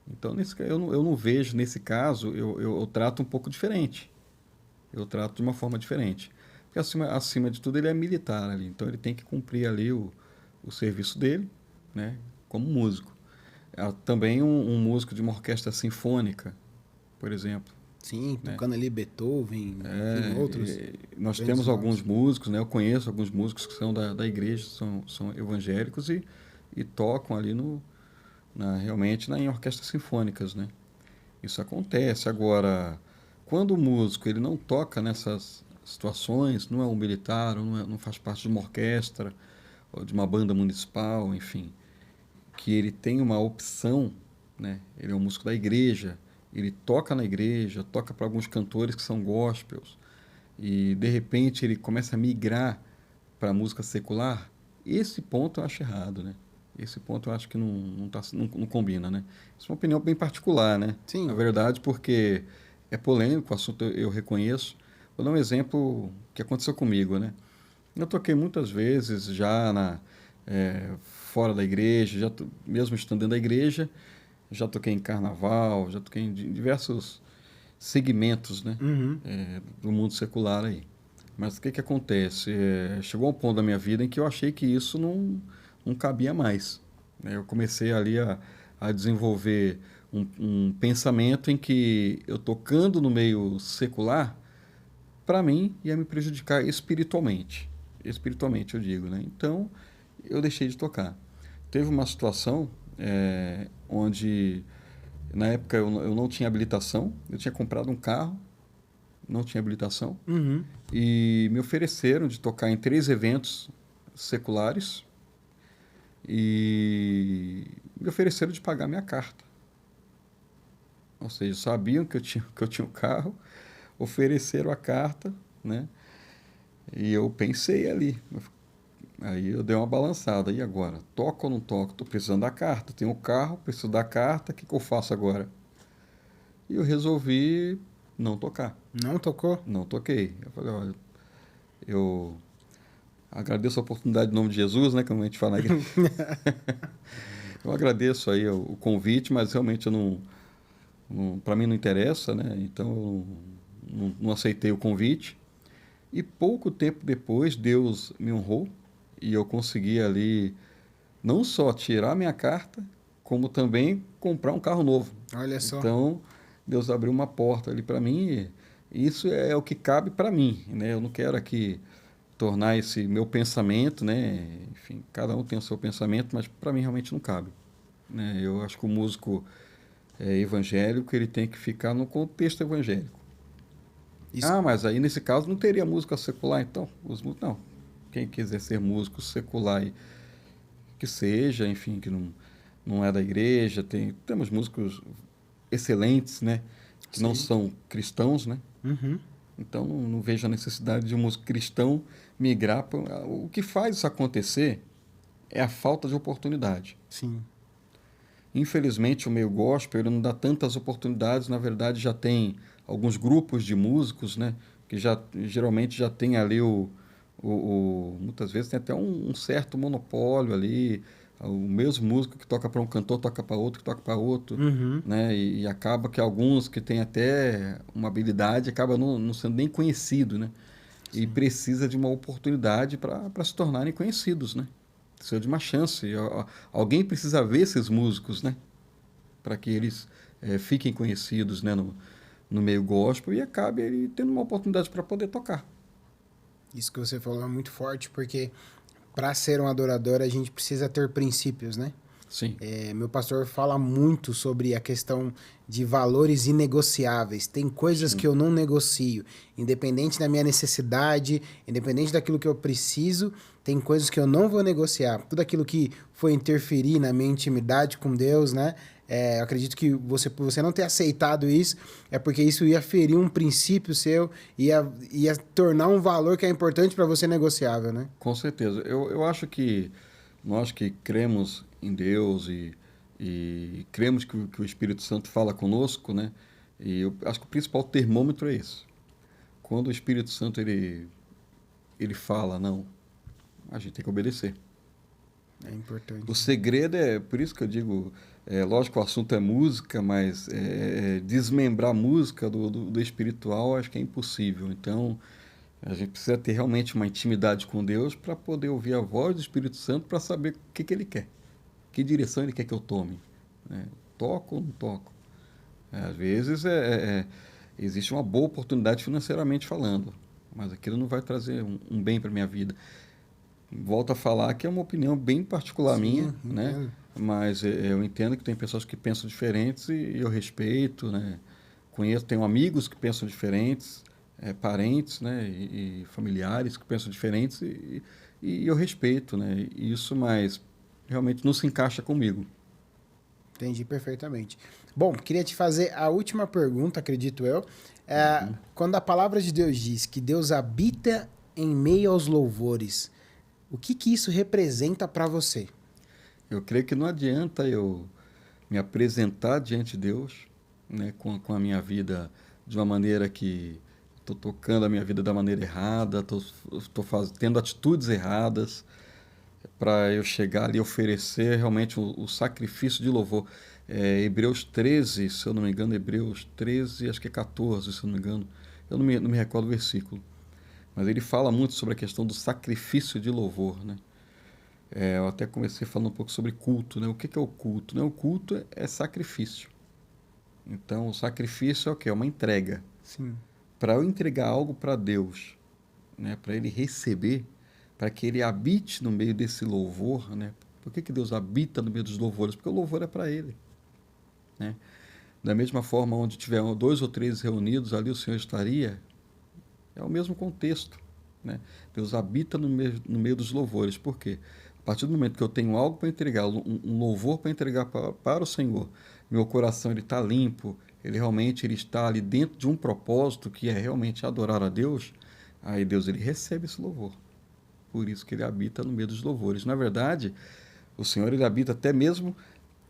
Então, eu não vejo, nesse caso, eu trato um pouco diferente. Eu trato de uma forma diferente. Porque, acima de tudo, ele é militar ali. Então, ele tem que cumprir ali o serviço dele, né, como músico. Também um músico de uma orquestra sinfônica, por exemplo. Sim, tocando ali Beethoven, enfim, outros. Nós temos alguns músicos, né? Eu conheço alguns músicos que são da igreja, são evangélicos e tocam ali realmente em orquestras sinfônicas, né? Isso acontece. Agora, quando o músico ele não toca nessas situações, não é um militar, ou não faz parte de uma orquestra, ou de uma banda municipal, enfim, que ele tem uma opção, né? Ele é um músico da igreja, ele toca na igreja, toca para alguns cantores que são gospels, e de repente ele começa a migrar para a música secular. Esse ponto eu acho errado, né? Esse ponto eu acho que não combina, né? Isso é uma opinião bem particular, né? Sim. Na verdade, porque é polêmico, o assunto eu reconheço. Vou dar um exemplo que aconteceu comigo, né? Eu toquei muitas vezes já fora da igreja, mesmo estando dentro da igreja, já toquei em carnaval, já toquei em diversos segmentos, né, do mundo secular aí. Mas o que acontece? Chegou um ponto da minha vida em que eu achei que isso não cabia mais, né? Eu comecei ali a desenvolver um pensamento em que eu tocando no meio secular, para mim, ia me prejudicar espiritualmente. Espiritualmente, eu digo, né? Então, eu deixei de tocar. Teve uma situação onde, na época, eu não tinha habilitação. Eu tinha comprado um carro, não tinha habilitação. E me ofereceram de tocar em 3 eventos seculares e me ofereceram de pagar minha carta. Ou seja, sabiam que eu tinha um carro, ofereceram a carta, né? E eu pensei ali. Aí eu dei uma balançada. E agora? Toco ou não toco? Estou precisando da carta. Tenho um carro, preciso da carta. O que eu faço agora? E eu resolvi não tocar. Não tocou? Não toquei. Eu falei, olha, eu agradeço a oportunidade em nome de Jesus, né? Como a gente fala na igreja. Eu agradeço aí o convite, mas realmente eu para mim não interessa, né? Então eu não aceitei o convite. E pouco tempo depois, Deus me honrou e eu consegui ali não só tirar minha carta, como também comprar um carro novo. Olha só. Então, Deus abriu uma porta ali para mim e isso é o que cabe para mim, né? Eu não quero aqui tornar esse meu pensamento, né? Enfim, cada um tem o seu pensamento, mas para mim realmente não cabe, né? Eu acho que o músico evangélico, ele tem que ficar no contexto evangélico. Isso, Mas aí nesse caso não teria música secular, então? Não. Quem quiser ser músico secular e que seja, enfim, que não é da igreja, temos músicos excelentes, né? Que não sim. são cristãos, né? Uhum. Então não vejo a necessidade de um músico cristão migrar. O que faz isso acontecer é a falta de oportunidade. Sim. Infelizmente, o meio gospel ele não dá tantas oportunidades. Na verdade, já tem alguns grupos de músicos, né? Que geralmente já tem ali muitas vezes tem até um certo monopólio ali. O mesmo músico que toca para um cantor toca para outro, que toca para outro, Uhum. né? E acaba que alguns que têm até uma habilidade acabam não sendo nem conhecido, né? E precisa de uma oportunidade para se tornarem conhecidos, né? Precisa de uma chance. Alguém precisa ver esses músicos, né? Para que eles fiquem conhecidos, né? No meio gospel e acabe ele tendo uma oportunidade para poder tocar. Isso que você falou é muito forte, porque para ser um adorador a gente precisa ter princípios, né? Sim. Meu pastor fala muito sobre a questão de valores inegociáveis. Tem coisas que eu não negocio, independente da minha necessidade, independente daquilo que eu preciso, tem coisas que eu não vou negociar. Tudo aquilo que foi interferir na minha intimidade com Deus, né? Eu acredito que por você não ter aceitado isso, é porque isso ia ferir um princípio seu, ia tornar um valor que é importante para você negociável, né? Com certeza. Eu acho que nós que cremos em Deus e cremos que o Espírito Santo fala conosco, né? E eu acho que o principal termômetro é esse. Quando o Espírito Santo ele fala, não, a gente tem que obedecer. É importante. O segredo por isso que eu digo, lógico que o assunto é música, mas desmembrar a música do espiritual acho que é impossível. Então, a gente precisa ter realmente uma intimidade com Deus para poder ouvir a voz do Espírito Santo para saber o que ele quer, que direção ele quer que eu tome. Né? Toco ou não toco? Às vezes existe uma boa oportunidade financeiramente falando, mas aquilo não vai trazer um bem para a minha vida. Volto a falar que é uma opinião bem particular minha, né? Mas eu entendo que tem pessoas que pensam diferentes e eu respeito, né? Tenho amigos que pensam diferentes, parentes, né? E familiares que pensam diferentes e eu respeito, né? Isso, mas realmente não se encaixa comigo. Entendi perfeitamente. Bom, queria te fazer a última pergunta, acredito eu. Quando a palavra de Deus diz que Deus habita em meio aos louvores, o que isso representa para você? Eu creio que não adianta eu me apresentar diante de Deus, né, com a minha vida de uma maneira que estou tocando a minha vida da maneira errada, estou tendo atitudes erradas, para eu chegar ali e oferecer realmente o sacrifício de louvor. Hebreus 13, se eu não me engano, Hebreus 13, acho que é 14, se eu não me engano, eu não me recordo o versículo. Mas ele fala muito sobre a questão do sacrifício de louvor, né? Eu até comecei falando um pouco sobre culto, né? O que é o culto? Né? O culto é sacrifício. Então, o sacrifício é o quê? É uma entrega. Sim. Para eu entregar algo para Deus, né? Para Ele receber, para que Ele habite no meio desse louvor, né? Por que Deus habita no meio dos louvores? Porque o louvor é para Ele, né? Da mesma forma, onde tiver 2 ou 3 reunidos, ali o Senhor estaria. É o mesmo contexto, né? Deus habita no meio dos louvores. Por quê? A partir do momento que eu tenho algo para entregar, um louvor para entregar para o Senhor, meu coração está limpo, ele está ali dentro de um propósito que é realmente adorar a Deus, aí Deus ele recebe esse louvor. Por isso que ele habita no meio dos louvores. Na verdade, o Senhor ele habita até mesmo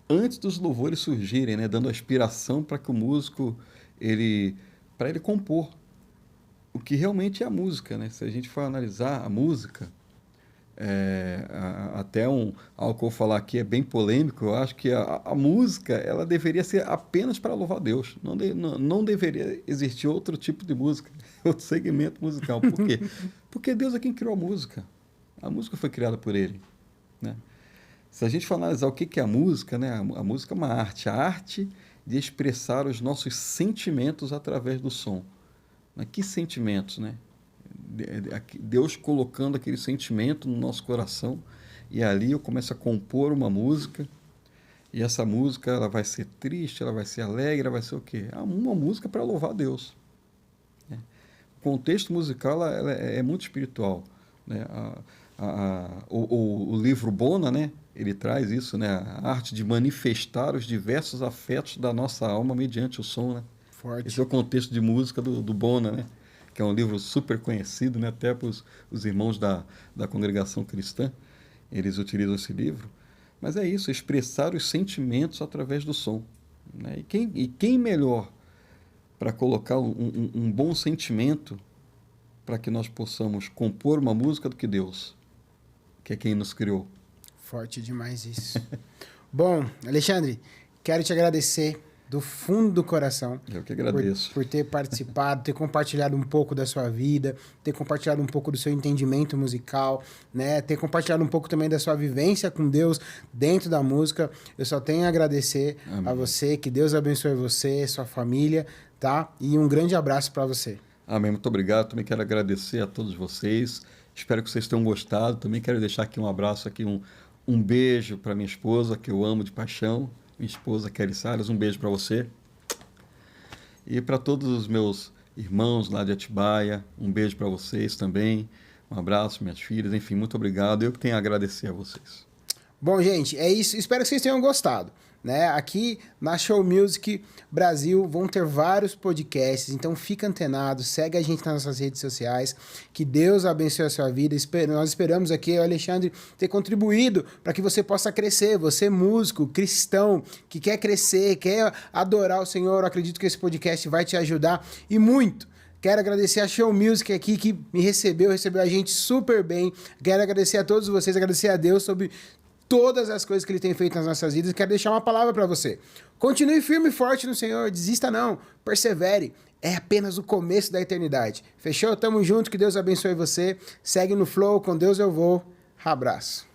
antes dos louvores surgirem, né? Dando aspiração para que o músico para ele compor o que realmente é a música, né? Se a gente for analisar a música, até algo que eu vou falar aqui é bem polêmico, eu acho que a música ela deveria ser apenas para louvar a Deus, não deveria existir outro tipo de música. outro segmento musical. Por quê? Porque Deus é quem criou a música. A música foi criada por Ele, né? Se a gente for analisar o que é a música, né? A música é uma arte. A arte de expressar os nossos sentimentos através do som. Mas que sentimentos, né? Deus colocando aquele sentimento no nosso coração, e ali eu começo a compor uma música, e essa música ela vai ser triste, ela vai ser alegre, ela vai ser o quê? Uma música para louvar a Deus, né? O contexto musical ela é muito espiritual, né? O livro Bona, né? Ele traz isso, né? A arte de manifestar os diversos afetos da nossa alma mediante o som, né? Forte. Esse é o contexto de música do Bona, né? Que é um livro super conhecido, né? Até para os irmãos da congregação cristã, eles utilizam esse livro. Mas é isso, expressar os sentimentos através do som, né? E quem melhor para colocar um bom sentimento para que nós possamos compor uma música do que Deus, que é quem nos criou. Forte demais isso. Bom, Alexandre, quero te agradecer do fundo do coração. Eu que agradeço. Por ter participado, ter compartilhado um pouco da sua vida, ter compartilhado um pouco do seu entendimento musical, né? Ter compartilhado um pouco também da sua vivência com Deus dentro da música. Eu só tenho a agradecer a você, que Deus abençoe você, sua família, tá? E um grande abraço para você. Amém, muito obrigado. Também quero agradecer a todos vocês. Espero que vocês tenham gostado. Também quero deixar aqui um abraço, aqui um beijo para minha esposa, que eu amo de paixão. Minha esposa, Kelly Salles, um beijo para você. E para todos os meus irmãos lá de Atibaia, um beijo para vocês também. Um abraço, minhas filhas, enfim, muito obrigado. Eu que tenho a agradecer a vocês. Bom, gente, é isso. Espero que vocês tenham gostado, né? Aqui na Show Music Brasil vão ter vários podcasts, então fica antenado, segue a gente nas nossas redes sociais, que Deus abençoe a sua vida. Nós esperamos aqui, o Alexandre, ter contribuído para que você possa crescer, você músico, cristão, que quer crescer, quer adorar o Senhor. Eu acredito que esse podcast vai te ajudar e muito. Quero agradecer a Show Music aqui, que me recebeu a gente super bem. Quero agradecer a todos vocês, agradecer a Deus sobre todas as coisas que Ele tem feito nas nossas vidas. Quero deixar uma palavra para você. Continue firme e forte no Senhor, desista não, persevere. É apenas o começo da eternidade. Fechou? Tamo junto, que Deus abençoe você. Segue no flow, com Deus eu vou. Abraço.